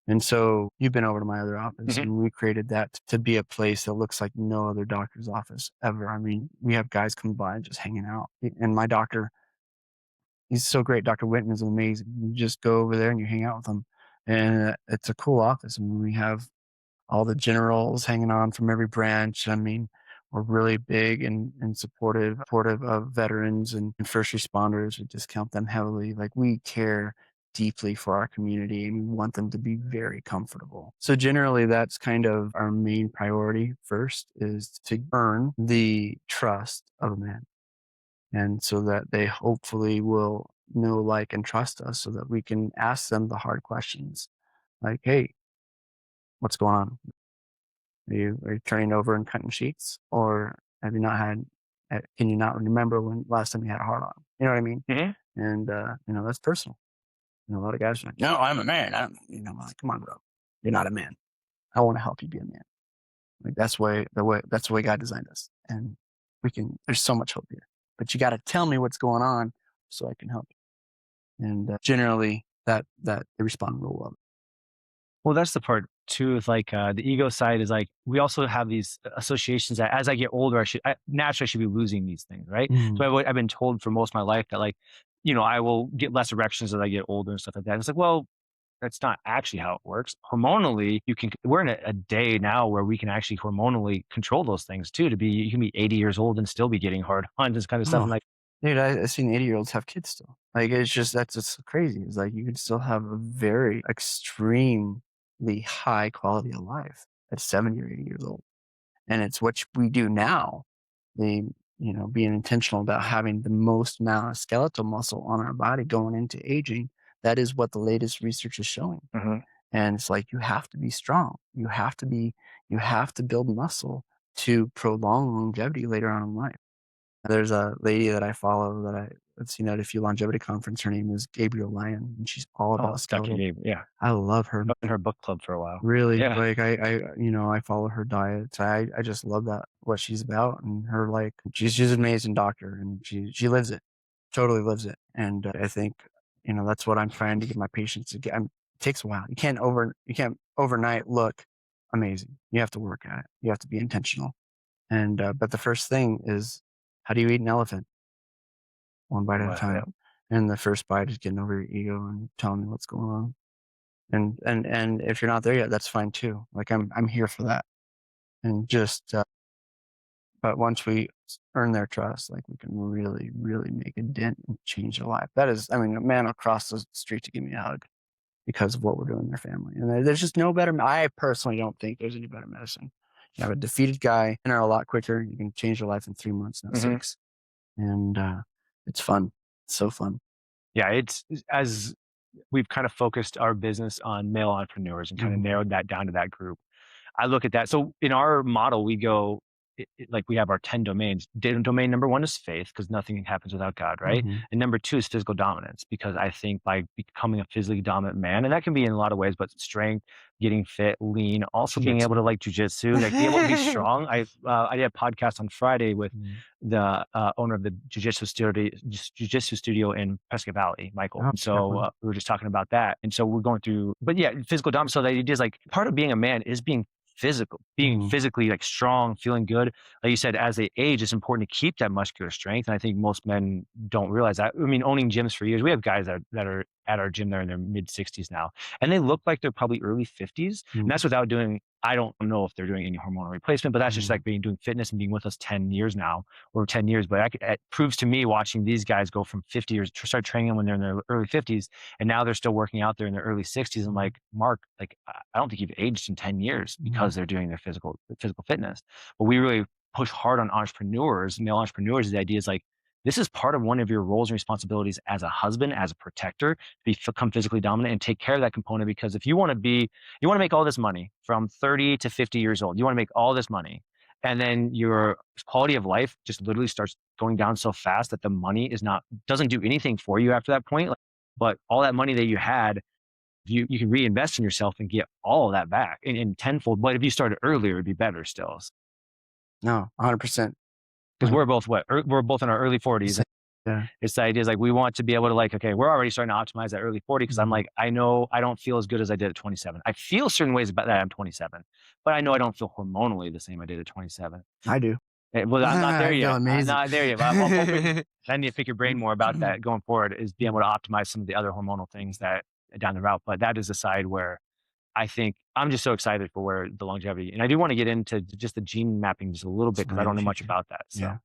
And so you've been over to my other office, Mhm. and we created that to be a place that looks like no other doctor's office ever. I mean, we have guys come by and just hanging out. And my doctor, he's so great. Dr. Winton is amazing. You just go over there and you hang out with him. And it's a cool office. I mean, we have all the generals hanging on from every branch. I mean, we're really big and supportive of veterans and first responders. We discount them heavily. Like, we care deeply for our community and we want them to be very comfortable. So generally that's kind of our main priority first, is to earn the trust of a man. And so that they hopefully will know, like, and trust us so that we can ask them the hard questions. Like, hey, what's going on? Are you turning over and cutting sheets, or have you not had Can you not remember when last time you had a hard on? You know what I mean? Mm-hmm. And that's personal. A lot of guys are like, no, I'm a man. I'm like, come on, bro, you're not a man. I want to help you be a man. Like that's the way God designed us, and there's so much hope here. But you got to tell me what's going on so I can help you. And generally, that they respond real well. Well, that's the part too. Is like the ego side is like we also have these associations that as I get older, naturally I should be losing these things, right? Mm. So I've been told for most of my life that like, I will get less erections as I get older and stuff like that. It's like, well, that's not actually how it works. Hormonally, we're in a day now where we can actually hormonally control those things too. You can be 80 years old and still be getting hard on this kind of stuff. Oh, And like, dude, I've seen 80-year-olds have kids still. Like it's just that's just crazy. It's like you can still have a very extremely high quality of life at 70 or 80 years old. And it's what we do now. The being intentional about having the most amount of skeletal muscle on our body going into aging. That is what the latest research is showing. mhm. And it's like you have to be strong. You have to build muscle to prolong longevity later on in life. There's a lady that I follow that I've seen at a few longevity conference. Her name is Gabriel Lyon, and she's all Oh, about Dr. skeletal. Gabe, yeah, I love her. I've been in her book club for a while. Really, Yeah, like I follow her diet. I just love that what she's about, and her like she's an amazing doctor, and she lives it, totally lives it. And I think that's what I'm trying to get my patients to get. It takes a while. You can't overnight look amazing. You have to work at it. You have to be intentional. And but the first thing is, how do you eat an elephant? One bite at a well, yeah. time. And the first bite is getting over your ego and telling me what's going on. And if you're not there yet, that's fine too. Like I'm here for that. And just but once we earn their trust, like we can really, really make a dent and change their life. That is, I mean, a man will cross the street to give me a hug because of what we're doing in their family. And there's just no better. I personally don't think there's any better medicine. You have a defeated guy, and are a lot quicker. You can change your life in 3 months, not Mhm. 6. And it's fun. It's so fun. Yeah, it's as we've kind of focused our business on male entrepreneurs and kind of Mhm. narrowed that down to that group. I look at that. So in our model, we go like we have our 10 domains. Domain number one is faith because nothing happens without God, right? Mhm. And number two is physical dominance because I think by becoming a physically dominant man, and that can be in a lot of ways, but strength, getting fit, lean, also being able Jiu-jitsu. to like jujitsu, like be able to be strong. I did a podcast on Friday with Mm. the owner of the jiu-jitsu studio in Prescott Valley, Michael. Oh, And have so fun. we were just talking about that. And so we're going through, but yeah, physical dominance. So the idea is like part of being a man is being Mhm. physically like strong, feeling good. Like you said, as they age, it's important to keep that muscular strength. And I think most men don't realize that. I mean, owning gyms for years, we have guys that are at our gym, they're in their mid 60s now, and they look like they're probably early 50s. And Mhm. that's without doing, I don't know if they're doing any hormonal replacement, but that's just Mhm. like doing fitness and being with us 10 years now or 10 years. But it proves to me watching these guys go from 50 years to start training them when they're in their early 50s. And now they're still working out there in their early 60s. I'm Mhm. like, Mark, like, I don't think you've aged in 10 years because Mhm. they're doing their physical fitness. But we really push hard on entrepreneurs, male entrepreneurs. The idea is like, this is part of one of your roles and responsibilities as a husband, as a protector, to become physically dominant and take care of that component. Because if you want to make all this money from 30 to 50 years old, you want to make all this money. And then your quality of life just literally starts going down so fast that the money doesn't do anything for you after that point. Like, but all that money that you had, you can reinvest in yourself and get all of that back in tenfold. But if you started earlier, it'd be better still. No, 100%. Because we're both in our early 40s. Yeah. It's the idea is like we want to be able to like, okay, we're already starting to optimize that early 40 because I'm Mhm. like, I know I don't feel as good as I did at 27. I feel certain ways about that I'm 27, but I know I don't feel hormonally the same I did at 27. I do. Well, I'm not there I feel yet. I'm amazing. not there yet. But I'm hoping I need to pick your brain more about that going forward is being able to optimize some of the other hormonal things that down the route. But that is a side where I think I'm just so excited for where the longevity, and I do want to get into just the gene mapping just a little bit It's because I way in don't the know much future. about that. So Yeah.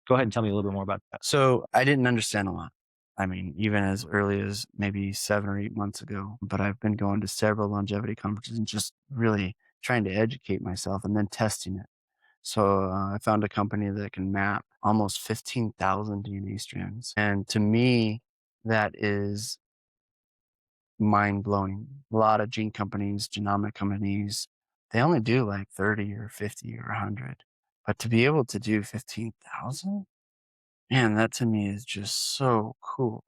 go ahead and tell me a little bit more about that. So I didn't understand a lot. I mean, even as early as maybe 7 or 8 months ago, but I've been going to several longevity conferences and just really trying to educate myself and then testing it. So I found a company that can map almost 15,000 DNA strands. And to me, that is mind blowing. A lot of gene companies, genomic companies, they only do like 30 or 50 or 100. But to be able to do 15,000? Man, that to me is just so cool.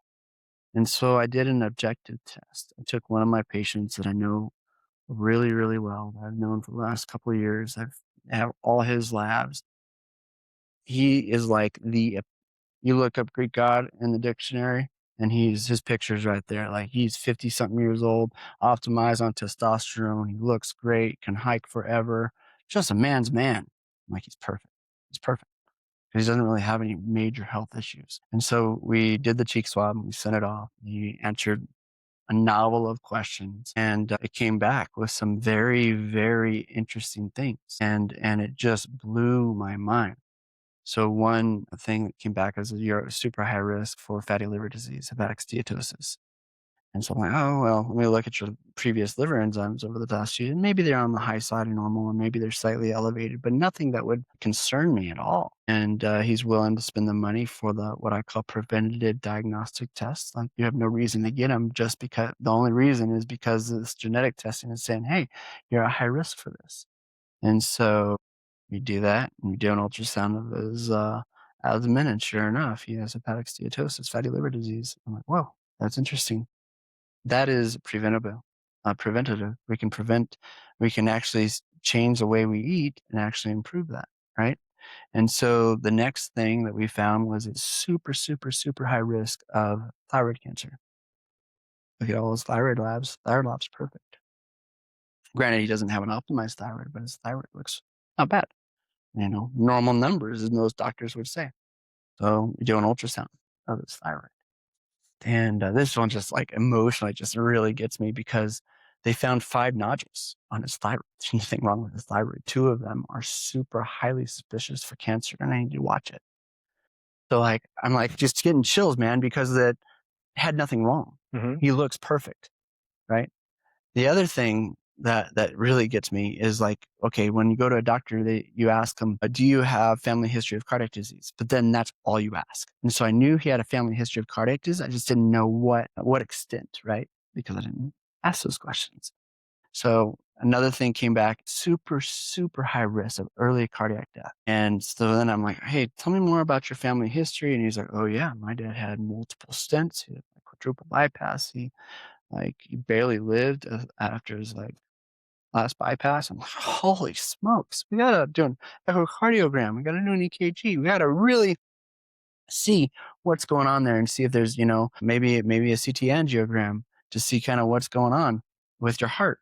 And so I did an objective test. I took one of my patients that I know really, really well, that I've known for the last couple of years. I've have all his labs. He is like you look up Greek god in the dictionary and his picture's right there. Like he's 50 something years old, optimized on testosterone. He looks great, can hike forever. Just a man's man. I'm like, he's perfect. He's perfect. 'Cause he doesn't really have any major health issues. And so we did the cheek swab and we sent it off. He answered a novel of questions and it came back with some very, very interesting things. And it just blew my mind. So one thing that came back is you're super high risk for fatty liver disease, hepatic steatosis. And so I'm like, oh, well, let me look at your previous liver enzymes over the last year. And maybe they're on the high side of normal, or maybe they're slightly elevated, but nothing that would concern me at all. And he's willing to spend the money for the what I call preventative diagnostic tests. Like you have no reason to get them just because the only reason is because this genetic testing is saying, hey, you're at high risk for this. And so we do that, and we do an ultrasound of his abdomen, and sure enough, he has hepatic steatosis, fatty liver disease. I'm like, whoa, that's interesting. That is preventative. We can actually change the way we eat and actually improve that, right? And so the next thing that we found was it's super, super, super high risk of thyroid cancer. Look at all his thyroid labs. Thyroid labs perfect. Granted, he doesn't have an optimized thyroid, but his thyroid looks not bad. Normal numbers, as most doctors would say. So we do an ultrasound of his thyroid. And this one just like emotionally just really gets me because they found 5 nodules on his thyroid. There's nothing wrong with his thyroid. 2 of them are super highly suspicious for cancer, and I need to watch it. So like I'm like just getting chills, man, because it had nothing wrong. Mm-hmm. He looks perfect, right? The other thing that really gets me is like, okay, when you go to a doctor, you ask them, do you have family history of cardiac disease? But then that's all you ask. And so I knew he had a family history of cardiac disease. I just didn't know what extent, right? Because I didn't ask those questions. So another thing came back, super, super high risk of early cardiac death. And so then I'm like, hey, tell me more about your family history. And he's like, oh yeah, my dad had multiple stents. He had a quadruple bypass. He barely lived after his last bypass. I'm like, holy smokes, we gotta do an echocardiogram. We gotta do an EKG. We gotta really see what's going on there and see if there's, maybe a CT angiogram to see kind of what's going on with your heart.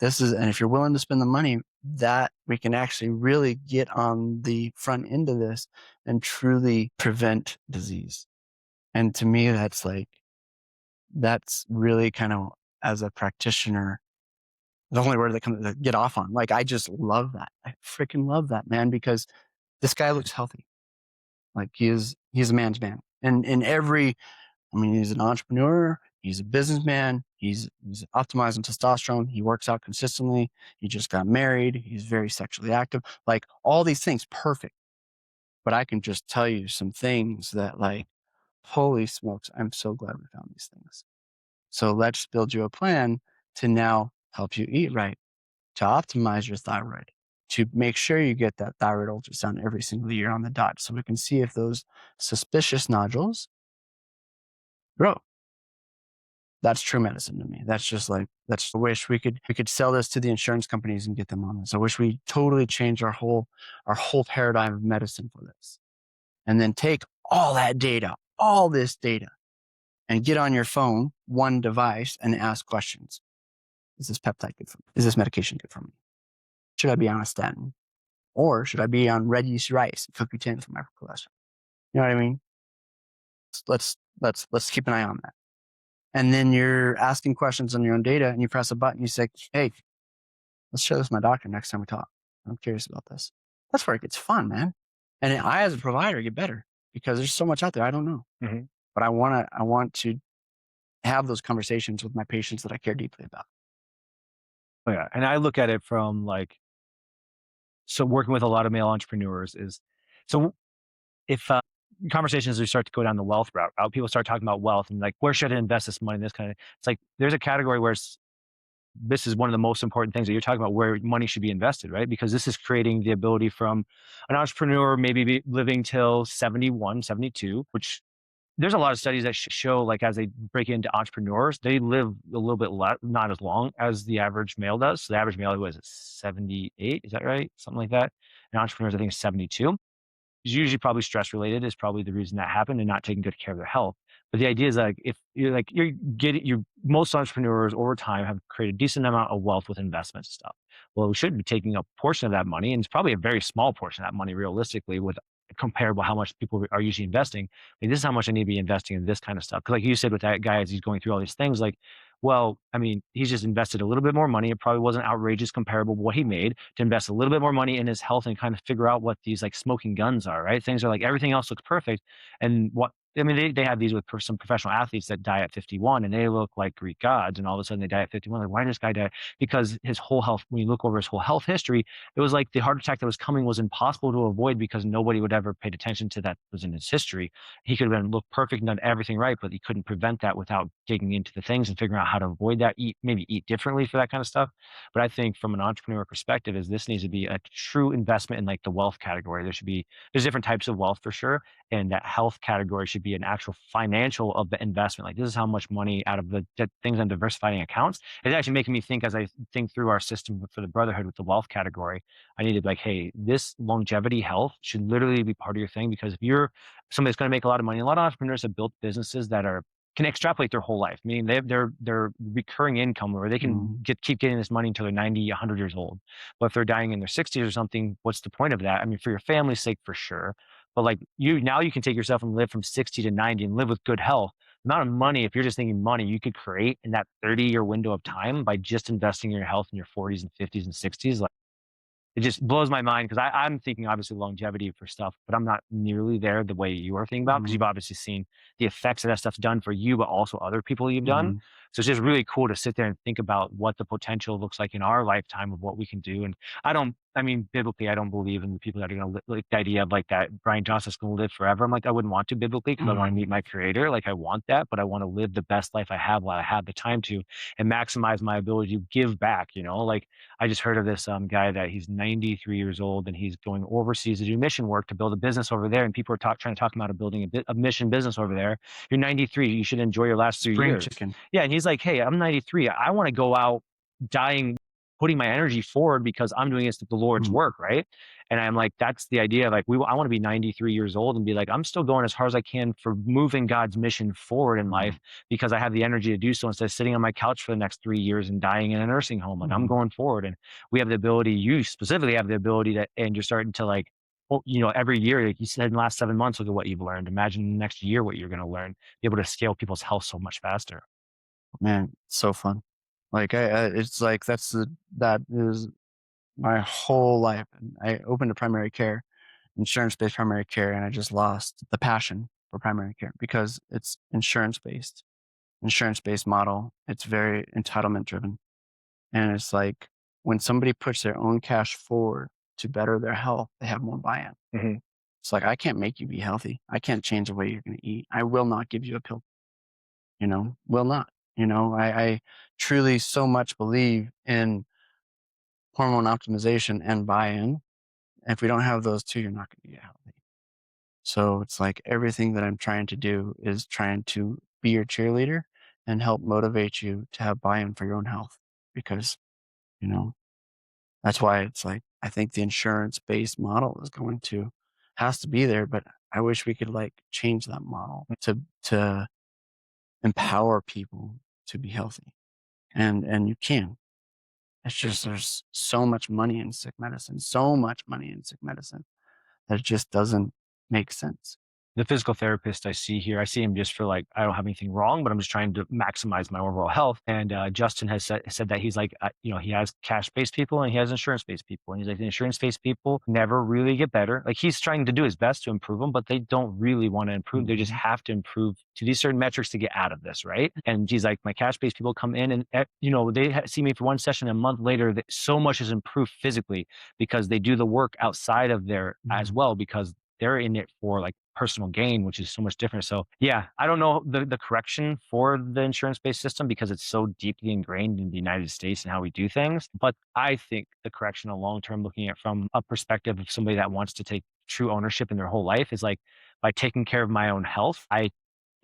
And if you're willing to spend the money, that we can actually really get on the front end of this and truly prevent disease. And to me, that's really kind of, as a practitioner, the only word that comes to get off on. Like, I just love that. I freaking love that, man, because this guy looks healthy. Like he's a man's man. And he's an entrepreneur, he's a businessman, he's optimized on testosterone, he works out consistently, he just got married, he's very sexually active, like all these things, perfect. But I can just tell you some things that like, holy smokes, I'm so glad we found these things. So let's build you a plan to now help you eat right, to optimize your thyroid, to make sure you get that thyroid ultrasound every single year on the dot so we can see if those suspicious nodules grow. That's true medicine to me. That's just like, that's the wish we could sell this to the insurance companies and get them on this. I wish we totally changed our whole paradigm of medicine for this. And then take all that data, all this data, and get on your phone, one device, and ask questions. Is this peptide good for me? Is this medication good for me? Should I be on a statin? Or should I be on red yeast rice, CoQ10 for my cholesterol? You know what I mean? Let's keep an eye on that. And then you're asking questions on your own data, and you press a button. You say, "Hey, let's show this to my doctor next time we talk. I'm curious about this." That's where it gets fun, man. And I, as a provider, get better because there's so much out there I don't know. Mm-hmm. But I want to have those conversations with my patients that I care deeply about. Oh, yeah. And I look at it from so working with a lot of male entrepreneurs is, so if conversations we start to go down the wealth route, people start talking about wealth and like, where should I invest this money? This kind of, it's like, there's a category where this is one of the most important things that you're talking about, where money should be invested, right? Because this is creating the ability from an entrepreneur maybe living till 71, 72, which there's a lot of studies that show, like, as they break into entrepreneurs, they live a little bit not as long as the average male does. So the average male was 78, is that right? Something like that. And entrepreneurs, I think, is 72. It's usually probably stress related is probably the reason that happened, and not taking good care of their health. But the idea is, like, if you're getting most entrepreneurs over time have created a decent amount of wealth with investments and stuff. Well, we should be taking a portion of that money, and it's probably a very small portion of that money realistically, with comparable how much people are usually investing. Like, this is how much I need to be investing in this kind of stuff. Because, like you said, with that guy, as he's going through all these things, like, well, I mean, he's just invested a little bit more money. It probably wasn't outrageous comparable to what he made, to invest a little bit more money in his health and kind of figure out what these, like, smoking guns are, right? Things are like, everything else looks perfect. And what, I mean, they have these with some professional athletes that die at 51 and they look like Greek gods, and all of a sudden they die at 51. Like, why did this guy die? Because his whole health, when you look over his whole health history, it was like the heart attack that was coming was impossible to avoid, because nobody would ever paid attention to that was in his history. He could have been looked perfect and done everything right, but he couldn't prevent that without digging into the things and figuring out how to avoid that, maybe eat differently for that kind of stuff. But I think from an entrepreneur perspective, is this needs to be a true investment in, like, the wealth category. There's different types of wealth for sure. And that health category should be an actual financial of the investment. Like, this is how much money out of the things I'm diversifying accounts. It's actually making me think, as I think through our system for the Brotherhood with the wealth category, I need to be like, hey, this longevity health should literally be part of your thing. Because if you're somebody that's going to make a lot of money, a lot of entrepreneurs have built businesses that can extrapolate their whole life, meaning they're recurring income, where they can keep getting this money until they're 90, 100 years old. But if they're dying in their 60s or something, what's the point of that? I mean, for your family's sake, for sure. But, like, now you can take yourself and live from 60 to 90 and live with good health. The amount of money, if you're just thinking money, you could create in that 30-year window of time by just investing in your health in your 40s and 50s and 60s. Like, it just blows my mind, because I'm thinking obviously longevity for stuff, but I'm not nearly there the way you are thinking about, because you've obviously seen the effects that stuff's done for you, but also other people you've done. So it's just really cool to sit there and think about what the potential looks like in our lifetime of what we can do. And I mean, biblically, I don't believe in the people that are going to like the idea of, like, that Brian Johnson's going to live forever. I'm like, I wouldn't want to biblically, because I want to meet my creator. Like, I want that, but I want to live the best life I have while I have the time to, and maximize my ability to give back, like, I just heard of this guy that he's 93 years old and he's going overseas to do mission work to build a business over there. And people are trying to talk him out of building a mission business over there. You're 93. You should enjoy your last 3 Spring years. chicken. Yeah. And he's like, hey, I'm 93. I want to go out dying, putting my energy forward, because I'm doing this to the Lord's work, right? And I'm like, that's the idea. Like, I want to be 93 years old and be like, I'm still going as hard as I can for moving God's mission forward in life, because I have the energy to do so, instead of sitting on my couch for the next 3 years and dying in a nursing home. Like, I'm going forward, and we have the ability. You specifically have the ability to, and you're starting to, like, every year, like you said, in the last 7 months, look at what you've learned. Imagine next year what you're going to learn. Be able to scale people's health so much faster. Man, so fun. Like, it's like that is my whole life. And I opened a primary care, insurance-based primary care, and I just lost the passion for primary care, because it's insurance-based model. It's very entitlement driven. And it's like, when somebody puts their own cash forward to better their health, they have more buy-in. It's like, I can't make you be healthy. I can't change the way you're going to eat. I will not give you a pill, will not. I truly so much believe in hormone optimization and buy-in. If we don't have those two, you're not going to get healthy. So it's like, everything that I'm trying to do is trying to be your cheerleader and help motivate you to have buy-in for your own health. Because, that's why it's like, I think the insurance-based model has to be there, but I wish we could, like, change that model to empower people to be healthy. And you can. It's just, there's so much money in sick medicine, that it just doesn't make sense. The physical therapist I see here, I see him just for, like, I don't have anything wrong, but I'm just trying to maximize my overall health. And Justin has said that he's like, he has cash-based people and he has insurance-based people. And he's like, the insurance-based people never really get better. Like, he's trying to do his best to improve them, but they don't really want to improve. They just have to improve to these certain metrics to get out of this, right? And he's like, my cash-based people come in and, they see me for one session, a month later, so much has improved physically, because they do the work outside of there as well, because they're in it for like personal gain, which is so much different. So yeah, I don't know the correction for the insurance-based system because it's so deeply ingrained in the United States and how we do things. But I think the correction on long term, looking at from a perspective of somebody that wants to take true ownership in their whole life, is like by taking care of my own health, I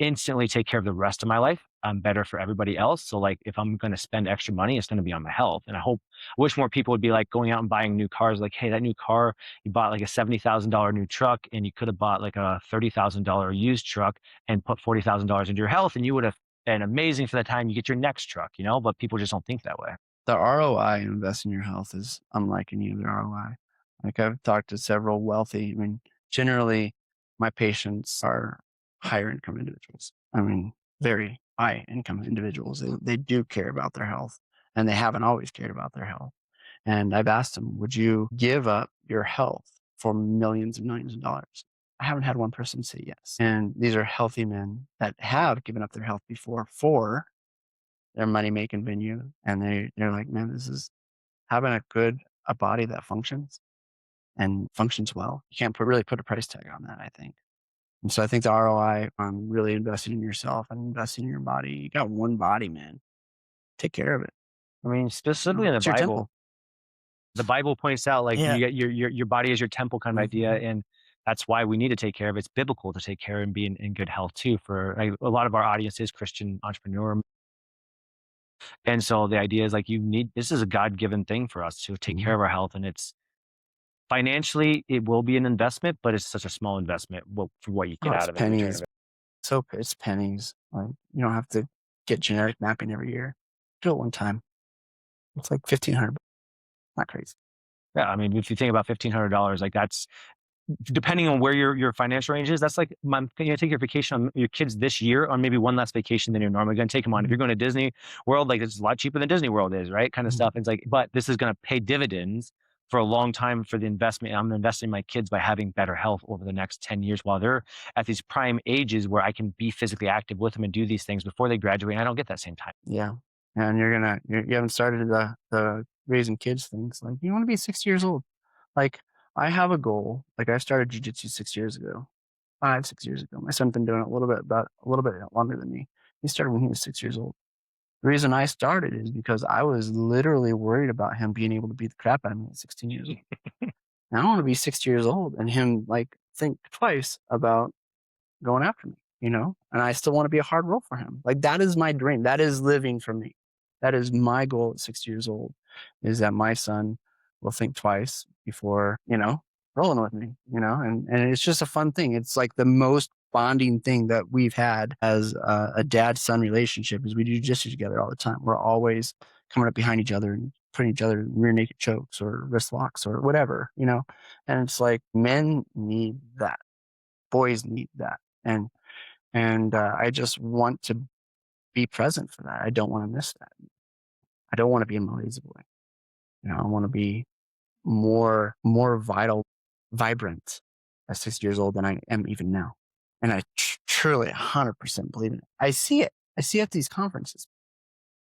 instantly take care of the rest of my life. I'm better for everybody else. So like if I'm going to spend extra money, it's going to be on my health. And I wish more people would be like going out and buying new cars. Like, hey, that new car, you bought like a $70,000 new truck and you could have bought like a $30,000 used truck and put $40,000 into your health and you would have been amazing for the time you get your next truck, but people just don't think that way. The ROI in investing in your health is unlike any other ROI. Like I've talked to several wealthy, I mean, generally my patients are higher income individuals. I mean, very high income individuals. They do care about their health and they haven't always cared about their health. And I've asked them, would you give up your health for millions and millions of dollars? I haven't had one person say yes. And these are healthy men that have given up their health before for their money making venue. And they're like, man, this is having a body that functions and functions well. You can't really put a price tag on that, I think. And so I think the ROI on really investing in yourself and investing in your body, you got one body, man. Take care of it. I mean, specifically in the It's your temple. Bible points out like Yeah. you get your body is your temple kind of idea. And that's why we need to take care of it. It's biblical to take care and be in good health too. For like, a lot of our audience is Christian entrepreneur. And so the idea is like this is a God-given thing for us to take care of our health. And it's financially, it will be an investment, but it's such a small investment for what you get It's out of it in return pennies. of it. So it's pennies. Like you don't have to get generic mapping every year. Do it one time. It's like 1,500. Not crazy. Yeah. I mean, if you think about $1,500, like that's depending on where your financial range is, that's like you're gonna take your vacation on your kids this year on maybe one less vacation than you're normally going to take them on. If you're going to Disney World, like it's a lot cheaper than Disney World is, right? Kind of stuff. It's like, but this is going to pay dividends for a long time for the investment. I'm investing in my kids by having better health over the next 10 years while they're at these prime ages where I can be physically active with them and do these things before they graduate. And I don't get that same time. Yeah. And you haven't started the raising kids things. Like you want to be 60 years old. Like I have a goal. Like I started jujitsu 6 years ago, 6 years ago. My son's been doing it a little bit longer than me. He started when he was 6 years old. The reason I started is because I was literally worried about him being able to beat the crap out of me at 16 years old. And I don't want to be 60 years old and him like think twice about going after me, and I still want to be a hard role for him. Like that is my dream. That is living for me. That is my goal at 60 years old, is that my son will think twice before, rolling with me, and it's just a fun thing. It's like the most bonding thing that we've had as a dad-son relationship is we do jujitsu together all the time. We're always coming up behind each other and putting each other in rear naked chokes or wrist locks or whatever, and it's like men need that. Boys need that. And I just want to be present for that. I don't want to miss that. I don't want to be a lazy boy. I want to be more vital, vibrant at 60 years old than I am even now. And I truly 100% believe in it. I see it. I see it at these conferences.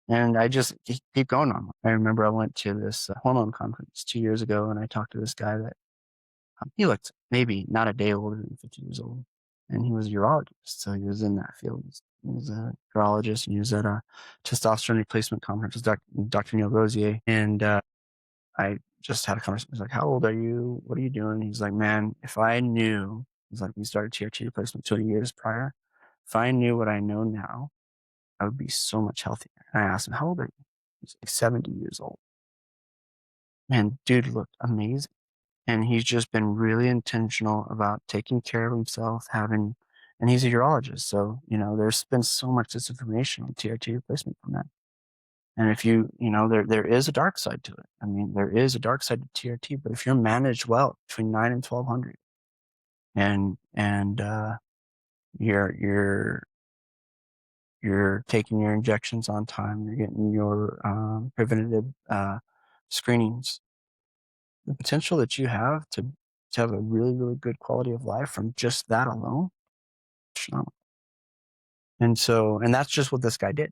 And I just keep going on. I remember I went to this hormone conference 2 years ago and I talked to this guy that he looked maybe not a day older than 50 years old. And he was a urologist. So he was in that field. He was a urologist and he was at a testosterone replacement conference with Dr. Neil Rosier. And I just had a conversation. He's like, how old are you? What are you doing? He's like, man, if I knew, he's like, we started TRT replacement 20 years prior. If I knew what I know now, I would be so much healthier. And I asked him, how old are you? He's like 70 years old. Man, dude looked amazing. And he's just been really intentional about taking care of himself, and he's a urologist. So, there's been so much disinformation on TRT replacement from that. And if there is a dark side to it. I mean, there is a dark side to TRT, but if you're managed well between 9 and 1200 and you're taking your injections on time, you're getting your preventative screenings, the potential that you have to have a really, really good quality of life from just that alone. And that's just what this guy did.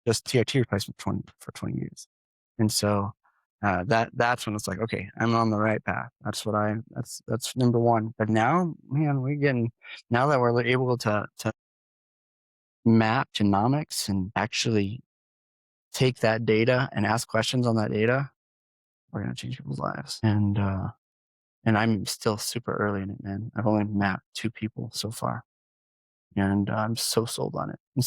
Just TRT replacement for 20 years. And so that's when it's like, okay, I'm on the right path. That's number one. But now, man, now that we're able to map genomics and actually take that data and ask questions on that data, we're gonna change people's lives. And I'm still super early in it, man. I've only mapped 2 people so far, and I'm so sold on it. And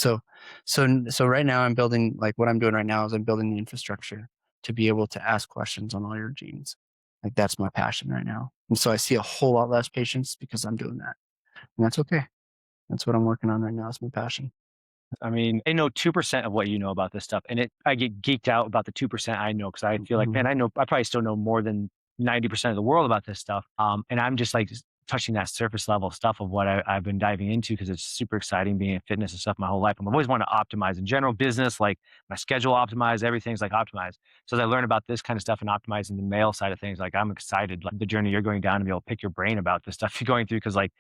so right now I'm building, like, what I'm doing right now is I'm building the infrastructure to be able to ask questions on all your genes. Like, that's my passion right now. And so I see a whole lot less patients because I'm doing that, and that's okay. That's what I'm working on right now. It's my passion. I mean, I know 2% of what you know about this stuff, and I get geeked out about the 2% I know because I feel like, man, Mhm, I probably still know more than 90% of the world about this stuff. And I'm just like just touching that surface level stuff of what I've been diving into because it's super exciting being in fitness and stuff my whole life. I've always wanted to optimize in general business, like my schedule optimized, everything's like optimized. So as I learn about this kind of stuff and optimizing the male side of things, like I'm excited, like the journey you're going down and be able to pick your brain about the stuff you're going through. Cause like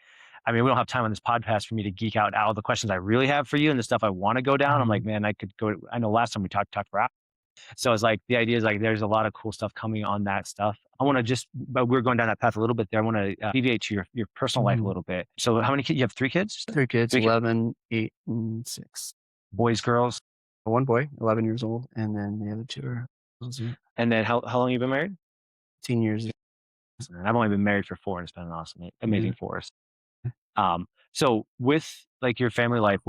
I mean, we don't have time on this podcast for me to geek out all the questions I really have for you and the stuff I want to go down. I'm like, mhm, man, I could go. I know last time we talked for hours. So it's like the idea is like there's a lot of cool stuff coming on that stuff. I want to just, but we're going down that path a little bit there. I want to deviate to your personal life a mhm. little bit. So how many kids? You have 3 kids? 3 kids, Three kids, 11, 8, and 6. boys, girls, 1 boy, 11 years old, and then the other 2 are girls, yeah. and then how long you been married? 18 years. And I've only been married for 4, and it's been an awesome, Yeah. amazing 4. So with like your family life,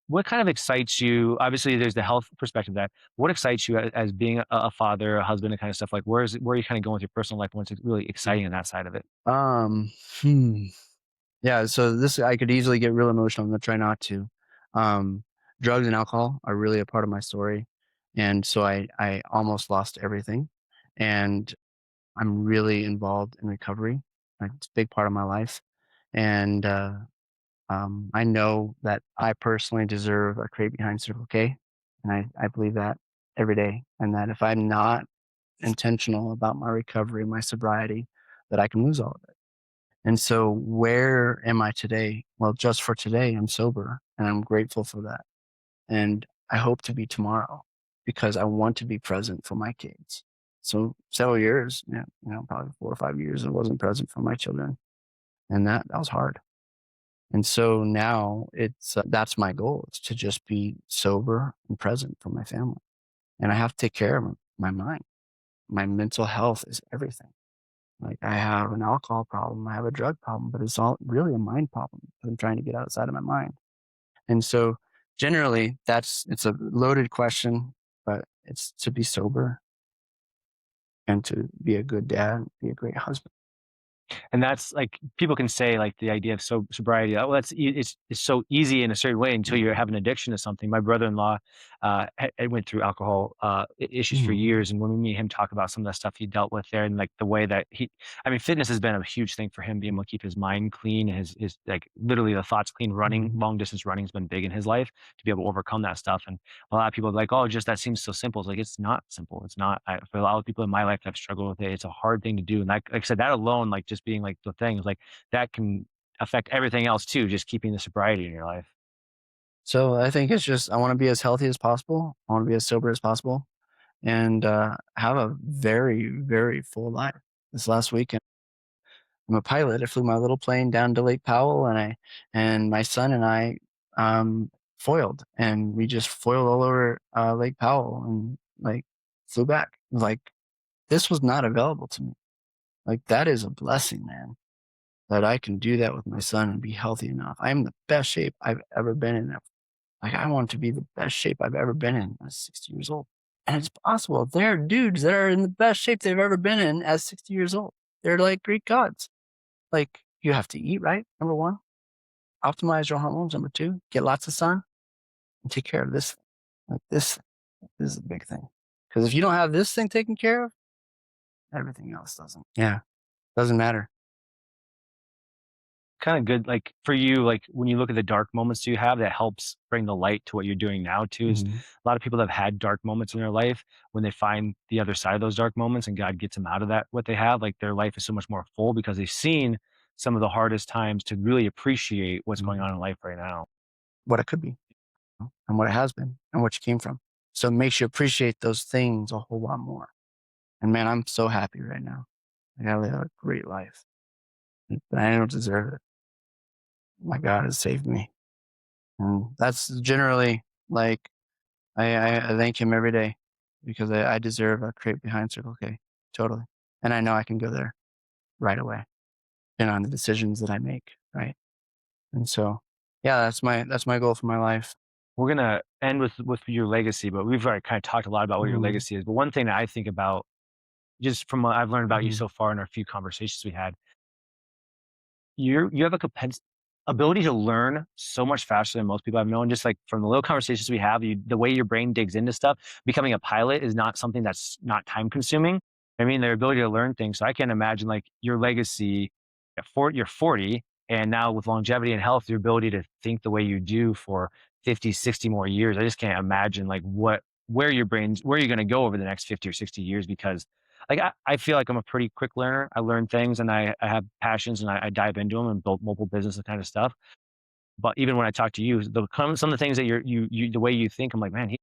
what kind of excites you? Obviously, there's the health perspective of that. What excites you as being a father, a husband, and kind of stuff? Like, where are you kind of going with your personal life? What's really exciting in that side of it? Um, hmm. Yeah, so this I could easily get real emotional. I'm gonna try not to. Um, Drugs and alcohol are really a part of my story, and so I almost lost everything, and I'm really involved in recovery. Like, it's a big part of my life, and I know that I personally deserve a crate behind Circle K, and I believe that every day, and that if I'm not intentional about my recovery, my sobriety, that I can lose all of it. And so where am I today? Well, just for today, I'm sober and I'm grateful for that. And I hope to be tomorrow because I want to be present for my kids. So several years, yeah, probably 4 or 5 years, I wasn't present for my children. And that was hard. And so now that's my goal, is to just be sober and present for my family. And I have to take care of my mind. My mental health is everything. Like, I have an alcohol problem, I have a drug problem, but it's all really a mind problem that I'm trying to get outside of my mind. And so generally it's a loaded question, but it's to be sober and to be a good dad, be a great husband. And that's like people can say like the idea of sobriety. Oh, it's so easy in a certain way until you Mhm. have an addiction to something. My brother-in-law went through alcohol issues for Mhm. years, and when we meet him, talk about some of the stuff he dealt with there, and like the way that I mean, fitness has been a huge thing for him, being able to keep his mind clean, his like literally the thoughts clean. Running, Mhm. long distance running has been big in his life to be able to overcome that stuff. And a lot of people are like, oh, just that seems so simple. It's like it's not simple. It's not. For a lot of people in my life that have struggled with it, it's a hard thing to do. And like I said, that alone, like just being like the thing is like that can affect everything else too. Just keeping the sobriety in your life. So I think it's just I wanna be as healthy as possible, I wanna be as sober as possible, and, have a very, very full life. This last weekend I'm a pilot. I flew my little plane down to Lake Powell, and my son and I foiled, and we just foiled all over Lake Powell, and like flew back. Like, this was not available to me. Like, that is a blessing, man. That I can do that with my son and be healthy enough. I am the best shape I've ever been in. Like, I want to be the best shape I've ever been in at 60 years old. And it's possible. There are dudes that are in the best shape they've ever been in at 60 years old. They're like Greek gods. Like, you have to eat right, number 1, optimize your hormones, number 2, get lots of sun, and take care of this thing. Like, this is a big thing. Because if you don't have this thing taken care of, everything else doesn't. Yeah, doesn't matter. Kind of good, like for you, like when you look at the dark moments you have, that helps bring the light to what you're doing now too. Is Mhm, a lot of people that have had dark moments in their life, when they find the other side of those dark moments and God gets them out of that, what they have, like their life is so much more full because they've seen some of the hardest times to really appreciate what's going mhm. on in life right now. What it could be, and what it has been, and what you came from. So it makes you appreciate those things a whole lot more. And man, I'm so happy right now. Like, I live a great life. But I don't deserve it. My God has saved me. And that's generally like I thank him every day because I deserve a crate behind Circle K. Totally. And I know I can go there right away and on the decisions that I make. Right. And so yeah, that's my goal for my life. We're gonna end with your legacy, but we've already kind of talked a lot about what your Mhm, legacy is. But one thing that I think about, just from what I've learned about you mhm. so far in our few conversations we had, you have a ability to learn so much faster than most people I've known. Just like from the little conversations we have, the way your brain digs into stuff, becoming a pilot is not something that's not time consuming. I mean, their ability to learn things. So I can imagine like your legacy you're 40, and now with longevity and health, your ability to think the way you do for 50, 60 more years. I just can't imagine like where you're going to go over the next 50 or 60 years, because like I feel like I'm a pretty quick learner. I learn things, and I have passions, and I dive into them and build mobile business and kind of stuff. But even when I talk to you, some of the things that the way you think, I'm like, man,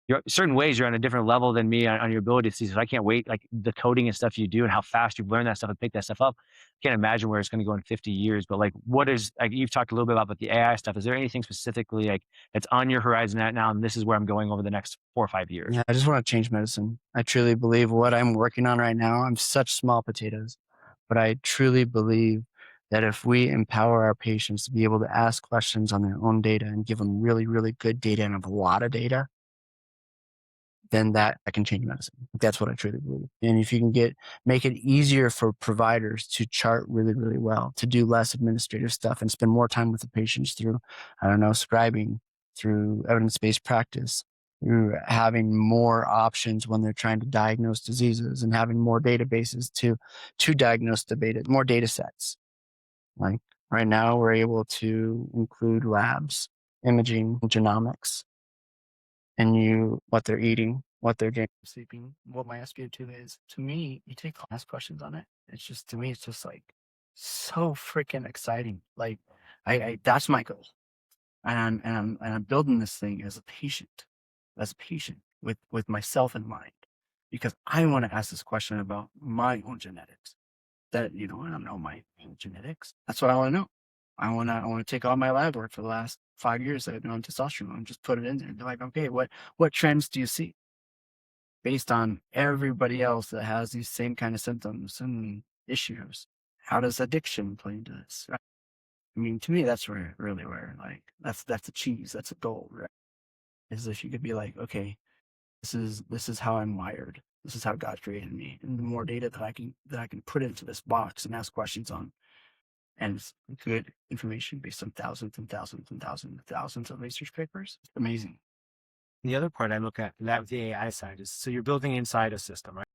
you're certain ways you're on a different level than me on your ability to see. So I can't wait, like the coding and stuff you do and how fast you've learned that stuff and pick that stuff up. I can't imagine where it's going to go in 50 years. But like, what is, like, you've talked a little bit about the AI stuff. Is there anything specifically like that's on your horizon right now, and this is where I'm going over the next 4 or 5 years? Yeah, I just want to change medicine. I truly believe what I'm working on right now, I'm such small potatoes, but I truly believe that if we empower our patients to be able to ask questions on their own data and give them really, really good data and a lot of data, then that I can change medicine. That's what I truly believe. And if you can make it easier for providers to chart really, really well, to do less administrative stuff and spend more time with the patients through, I don't know, scribing, through evidence-based practice, through having more options when they're trying to diagnose diseases and having more databases to diagnose the data, more data sets. Like right now, we're able to include labs, imaging, genomics, and what they're eating, what they're getting, sleeping, what my SpO2 is. To me, you take ask questions on it. It's just, to me, it's just like so freaking exciting. Like I that's my goal. And I'm building this thing as a patient with myself in mind, because I want to ask this question about my own genetics. That, I don't know my own genetics. That's what I want to know. I want to take all my lab work for the last 5 years that I've known testosterone and just put it in there and be like, okay, what trends do you see based on everybody else that has these same kind of symptoms and issues? How does addiction play into this? Right? I mean, to me, that's where like that's a cheese, that's a goal, right? Is if you could be like, okay, this is how I'm wired. This is how God created me, and the more data that I can put into this box and ask questions on, and it's good information based on thousands and thousands and thousands and thousands of research papers. It's amazing. The other part I look at that with the AI side is, so you're building inside a system, right?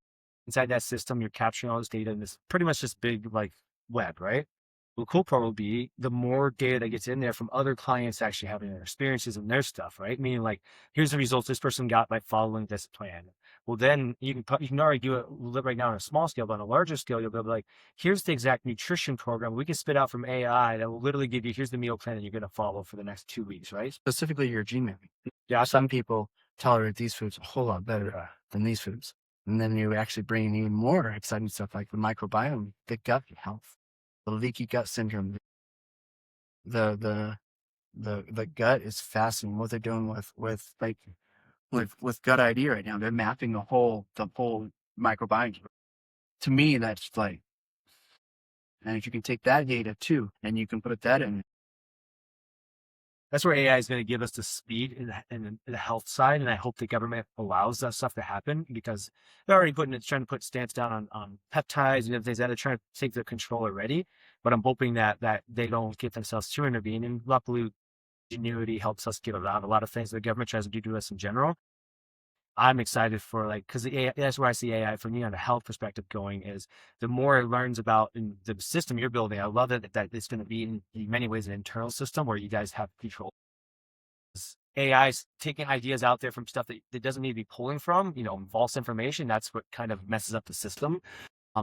Inside that system, you're capturing all this data in this pretty much this big like web, right? Well, the cool part will be the more data that gets in there from other clients actually having their experiences and their stuff, right? Meaning like, here's the results this person got by following this plan. Well, then you can already do it right now on a small scale, but on a larger scale, you'll be able to like, here's the exact nutrition program we can spit out from AI that will literally give you, here's the meal plan that you're going to follow for the next 2 weeks, right? Specifically, your gene mapping. Yeah, Some people tolerate these foods a whole lot better than these foods. And then you actually bring in even more exciting stuff like the microbiome, the gut health, the leaky gut syndrome. The gut is fascinating. What they're doing with gut ID right now, they're mapping the whole microbiome. To me, that's like, and if you can take that data too, and you can put that in. that's where AI is going to give us the speed in the health side. And I hope the government allows that stuff to happen, because they're already trying to put stance down on peptides and other things that are trying to take the control already. But I'm hoping that they don't get themselves too intervened. And luckily, ingenuity helps us get around a lot of things the government tries to do to us in general. I'm excited for like, because that's where I see AI for me on a health perspective going, is the more it learns about in the system you're building. I love that it's going to be in many ways an internal system where you guys have control. AI is taking ideas out there from stuff that doesn't need to be pulling from, false information. That's what kind of messes up the system.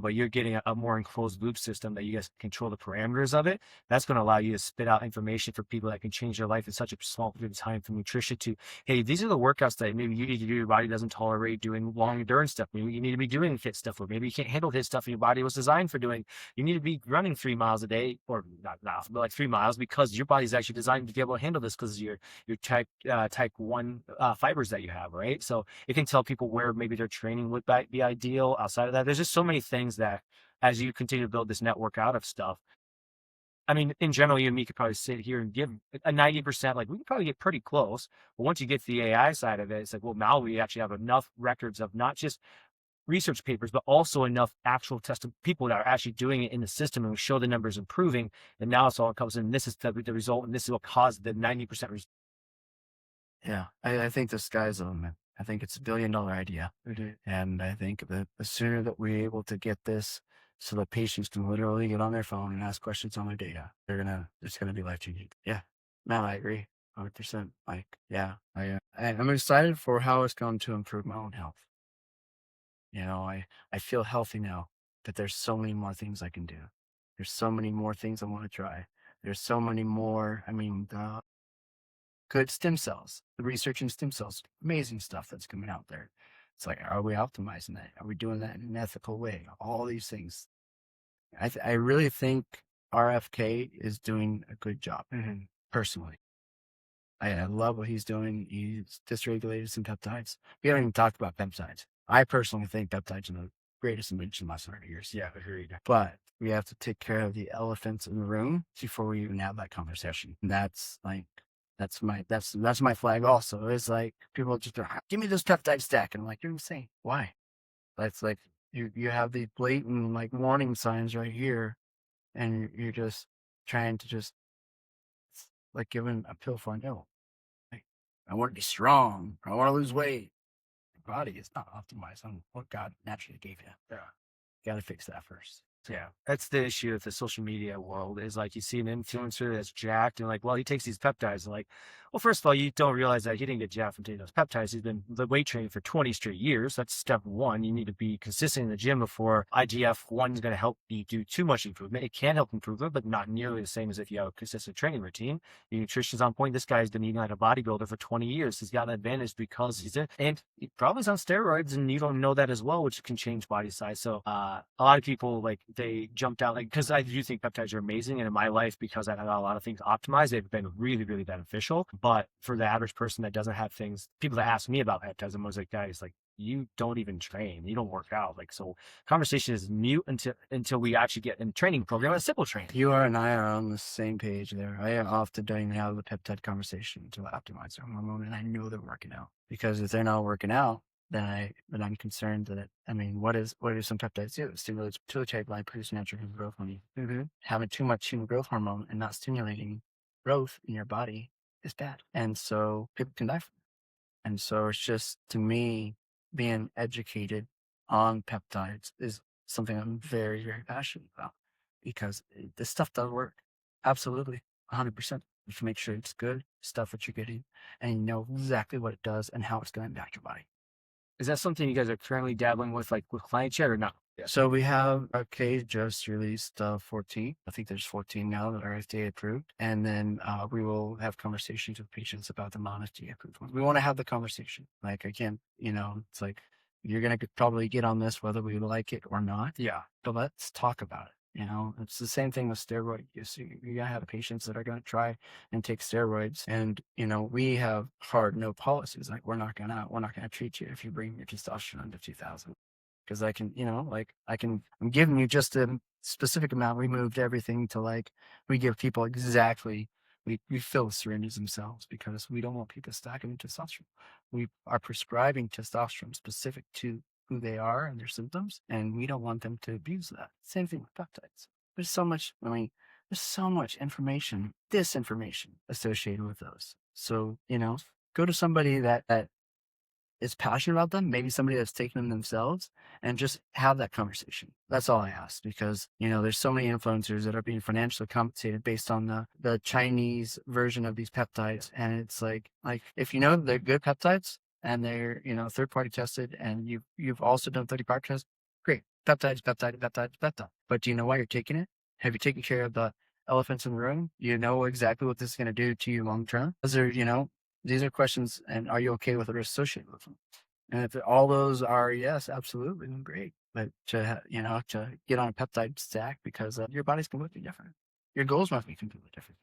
but you're getting a more enclosed loop system that you guys control the parameters of it. That's going to allow you to spit out information for people that can change their life in such a small period of time, from nutrition to, hey, these are the workouts that maybe you need to do. Your body doesn't tolerate doing long endurance stuff. Maybe you need to be doing HIIT stuff, or maybe you can't handle HIIT stuff and your body was designed for doing. You need to be running 3 miles a day, or not, but like 3 miles, because your body's actually designed to be able to handle this because of your type 1 fibers that you have, right? So it can tell people where maybe their training would be ideal. Outside of that, there's just so many things that, as you continue to build this network out of stuff, I mean, in general, you and me could probably sit here and give a 90%, like we could probably get pretty close. But once you get to the AI side of it, it's like, well, now we actually have enough records of not just research papers, but also enough actual people that are actually doing it in the system, and we show the numbers improving. And now it's all comes in. This is the result, and this is what caused the 90% result. Yeah, I think the sky's the limit. I think it's $1 billion idea. And I think that the sooner that we're able to get this so that patients can literally get on their phone and ask questions on their data, it's gonna be life changing. Yeah, man, I agree 100%. Like, yeah, I'm excited for how it's going to improve my own health. You know, I feel healthy now, but there's so many more things I can do. There's so many more things I want to try. There's so many more, I mean, good stem cells, the research in stem cells, amazing stuff that's coming out there. It's like, are we optimizing that? Are we doing that in an ethical way? All these things. I really think RFK is doing a good job, personally. I love what he's doing. He's dysregulated some peptides. We haven't even talked about peptides. I personally think peptides are the greatest invention in the last 100 years. Yeah, agreed. But we have to take care of the elephants in the room before we even have that conversation. And that's my flag also. It's like, people just go, give me this peptide stack. And I'm like, you're insane. Why? That's like, you have the blatant like warning signs right here, and you're just trying to just like giving a pill for a no. Like, I want to be strong. I want to lose weight. Your body is not optimized on what God naturally gave you. Yeah. You got to fix that first. Yeah, that's the issue with the social media world, is like, you see an influencer that's jacked and like, well, he takes these peptides. And like, well, first of all, you don't realize that he didn't get jacked from taking those peptides. He's been the weight training for 20 straight years. That's step one. You need to be consistent in the gym before IGF-1 is going to help you do too much improvement. It can help improvement, but not nearly the same as if you have a consistent training routine. Your nutrition's on point. This guy's been eating like a bodybuilder for 20 years. He's got an advantage because he's in, and he probably is on steroids, and you don't know that as well, which can change body size. So a lot of people, like, they jumped out, like, because I do think peptides are amazing, and in my life, because I've had a lot of things optimized, they've been really, really beneficial. But for the average person that doesn't have things, people that ask me about peptides, I'm always like, guys, like, you don't even train, you don't work out. Like, so conversation is mute until we actually get in a training program, a simple training. You are and I are on the same page there. I often don't even have the peptide conversation to optimize their hormone, and I know they're working out, because if they're not working out, then I'm concerned that, I mean, what do some peptides do? It stimulates pituitary gland, produce natural human growth hormone. Having too much human growth hormone and not stimulating growth in your body is bad, and so people can die from it. And so it's just, to me, being educated on peptides is something I'm very, very passionate about, because this stuff does work. Absolutely. 100%. You can make sure it's good stuff that you're getting, and you know exactly what it does and how it's going to impact your body. Is that something you guys are currently dabbling with, like with clients yet, or not? Yeah. So we have, just released 14. I think there's 14 now that are FDA approved. And then we will have conversations with patients about the non-FDA approved ones. We want to have the conversation. Like, again, it's like, you're going to probably get on this whether we like it or not. Yeah. But let's talk about it. It's the same thing with steroid use. You're gonna have patients that are gonna try and take steroids, and we have hard no policies. Like, we're not gonna treat you if you bring your testosterone under 2,000, because I'm giving you just a specific amount. We moved everything to, like, we give people exactly. We fill the syringes themselves, because we don't want people stacking testosterone. We are prescribing testosterone specific to who they are and their symptoms, and we don't want them to abuse that. Same thing with peptides. There's so much information, disinformation associated with those. So, go to somebody that is passionate about them, maybe somebody that's taken them themselves, and just have that conversation. That's all I ask, because, there's so many influencers that are being financially compensated based on the Chinese version of these peptides. And it's like, if they're good peptides, and they're, third-party tested, and you've also done 30-part tests, Great. Peptides, peptide, peptide, peptide. But do you know why you're taking it? Have you taken care of the elephants in the room? You know exactly what this is going to do to you long term? These are questions. And are you okay with the risk associated with them? And if all those are yes, absolutely, then great. But to get on a peptide stack because your body's completely different. Your goals must be completely different.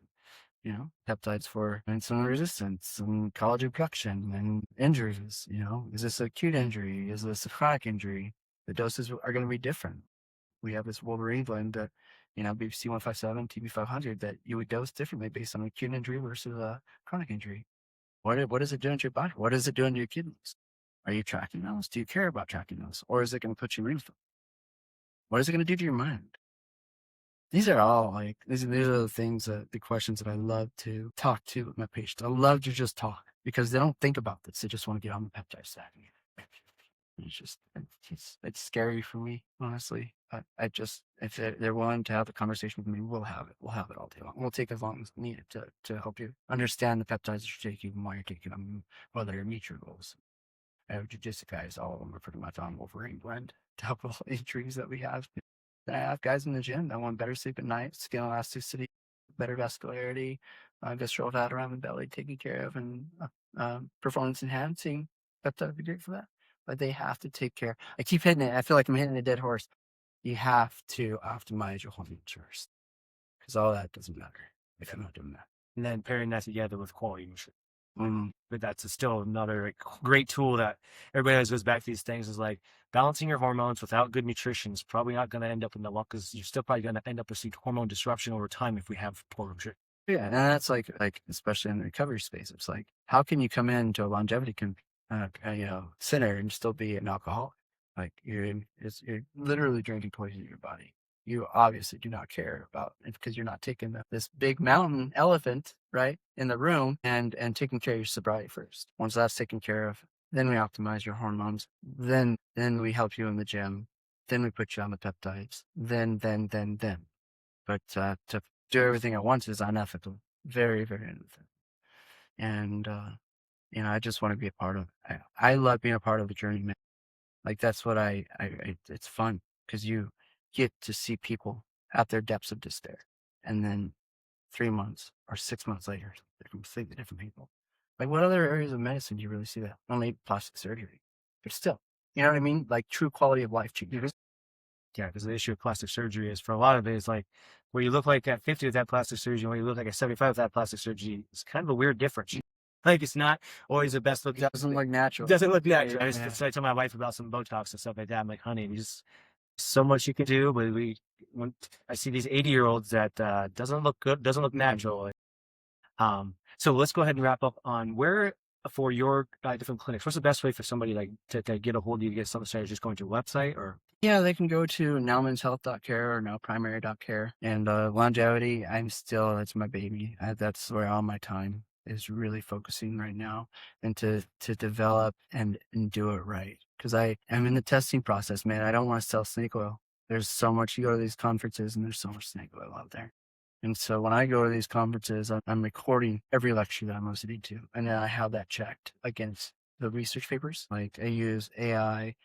Peptides for insulin resistance and collagen production and injuries. Is this an acute injury? Is this a chronic injury? The doses are going to be different. We have this Wolverine blend that, BBC 157, TB 500 that you would dose differently based on acute injury versus a chronic injury. What is it doing to your body? What is it doing to your kidneys? Are you tracking those? Do you care about tracking those? Or is it going to put you in? What is it going to do to your mind? These are all these are the things the questions that I love to talk to with my patients. I love to just talk because they don't think about this. They just want to get on the peptide stack. It's scary for me, honestly. If they're willing to have a conversation with me, we'll have it. We'll have it all day long. We'll take as long as needed to help you understand the peptides that you're taking and why you're taking them, whether you meet your goals. I have jiu-jitsu guys, all of them are pretty much on Wolverine blend to help with all the injuries that we have. Then I have guys in the gym that want better sleep at night, skin elasticity, better vascularity, visceral fat around the belly taken care of, and performance enhancing. Peptide would be great for that. But they have to take care. I keep hitting it. I feel like I'm hitting a dead horse. You have to optimize your hormones first because all that doesn't matter if you're not doing that. And then pairing that together with quality nutrition. But that's still another great tool that everybody always goes back to these things is like balancing your hormones without good nutrition is probably not going to end up in the long because you're still probably going to end up with hormone disruption over time if we have poor nutrition. Yeah, and that's like especially in the recovery space, it's like how can you come into a longevity center and still be an alcoholic? Like you're literally drinking poison in your body. You obviously do not care about it because you're not taking this big mountain elephant right in the room and taking care of your sobriety first. Once that's taken care of, then we optimize your hormones. Then we help you in the gym. Then we put you on the peptides. Then. But to do everything at once is unethical. Very, very unethical. And I just want to be a part of it. I love being a part of the journey, man. Like that's what it's fun because you get to see people at their depths of despair. And then 3 months or 6 months later, they're completely different people. Like what other areas of medicine do you really see that? Only plastic surgery. But still, you know what I mean? Like true quality of life changes. Yeah, because the issue of plastic surgery is for a lot of it is like where you look like at 50 with that plastic surgery and where you look like at 75 with that plastic surgery, it's kind of a weird difference. Like it's not always the best look. It doesn't look natural. It doesn't look natural. I tell my wife about some Botox and stuff like that. I'm like, honey, there's so much you can do, but when I see these 80-year-olds that doesn't look good, doesn't look natural. So let's go ahead and wrap up on where for your different clinics. What's the best way for somebody like to get a hold of you to get something started? Just going to your website or? Yeah, they can go to nowmanshealth.care or nowprimary.care. And longevity, that's my baby. That's where all my time is really focusing right now and to develop and do it right. Because I am in the testing process, man. I don't want to sell snake oil. There's so much, you go to these conferences and there's so much snake oil out there. And so when I go to these conferences, I'm recording every lecture that I'm listening to. And then I have that checked against the research papers. Like I use AI,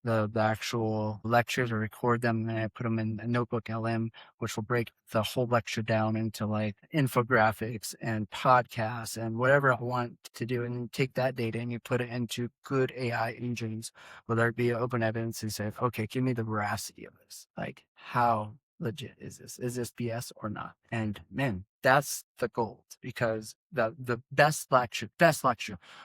the actual lectures, or record them, and I put them in a notebook LM, which will break the whole lecture down into like infographics and podcasts and whatever I want to do. And you take that data and you put it into good AI engines, whether it be open evidence and say, okay, give me the veracity of this. Like how legit is this? Is this BS or not? And man, that's the gold because the best lecture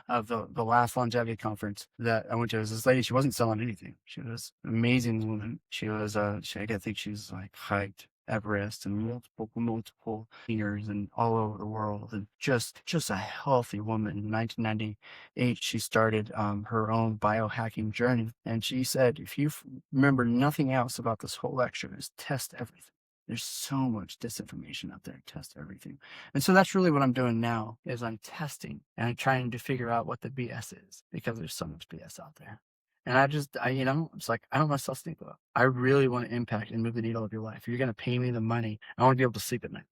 of the last longevity conference that I went to was this lady. She wasn't selling anything. She was an amazing woman. She was I think she was like hiked Everest and multiple years and all over the world, and just a healthy woman. In 1998, she started her own biohacking journey, and she said, if you remember nothing else about this whole lecture, is test everything. There's so much disinformation out there. Test everything. And so that's really what I'm doing now is I'm testing and I'm trying to figure out what the BS is because there's so much BS out there. And it's like, I don't want to sell snake oil. I really want to impact and move the needle of your life. You're going to pay me the money. I want to be able to sleep at night.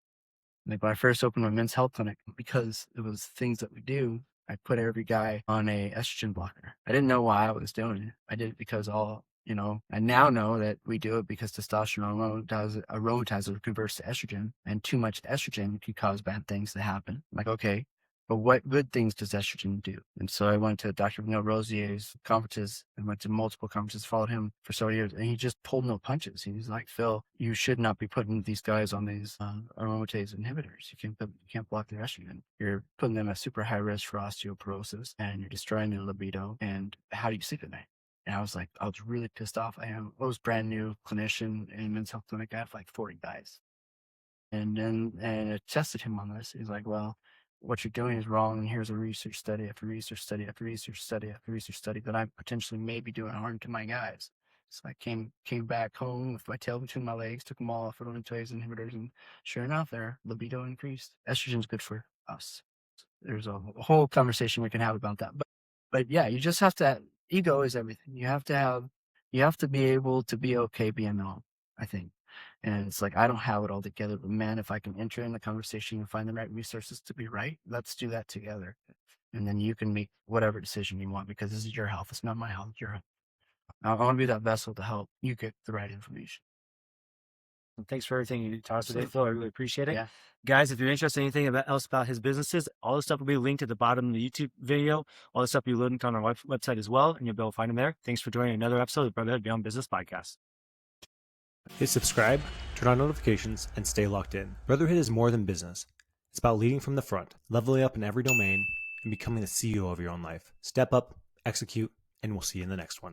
Like when I first opened my men's health clinic, because it was things that we do, I put every guy on a estrogen blocker. I didn't know why I was doing it. I did it because all you know, I now know that we do it because testosterone aromatase converts to estrogen, and too much estrogen can cause bad things to happen. I'm like, okay, but what good things does estrogen do? And so I went to Dr. Vanille Rosier's conferences and went to multiple conferences, followed him for several years, and he just pulled no punches. He was like, Phil, you should not be putting these guys on these aromatase inhibitors. You can't block their estrogen. You're putting them at super high risk for osteoporosis, and you're destroying their libido. And how do you sleep at night? And I was really pissed off. I was brand new clinician in a men's health clinic. I had like 40 guys. And I tested him on this. He's like, well, what you're doing is wrong. And here's a research study after research study after research study after research study that I potentially may be doing harm to my guys. So I came back home with my tail between my legs, took them all off aromatase inhibitors, and sure enough, their libido increased. Estrogen's good for us. There's a whole conversation we can have about that. But yeah, you just have to, ego is everything. You have to be able to be okay being wrong, I think. And it's like, I don't have it all together, but man, if I can enter in the conversation and find the right resources to be right, let's do that together. And then you can make whatever decision you want, because this is your health. It's not my health. Your health. I want to be that vessel to help you get the right information. And thanks for everything you taught us today, Phil. I really appreciate it. Yeah. Guys, if you're interested in anything else about his businesses, all the stuff will be linked at the bottom of the YouTube video. All the stuff will be linked on our website as well, and you'll be able to find them there. Thanks for joining another episode of Brotherhood Beyond Business Podcast. Hit subscribe, turn on notifications, and stay locked in. Brotherhood is more than business. It's about leading from the front, leveling up in every domain, and becoming the CEO of your own life. Step up, execute, and we'll see you in the next one.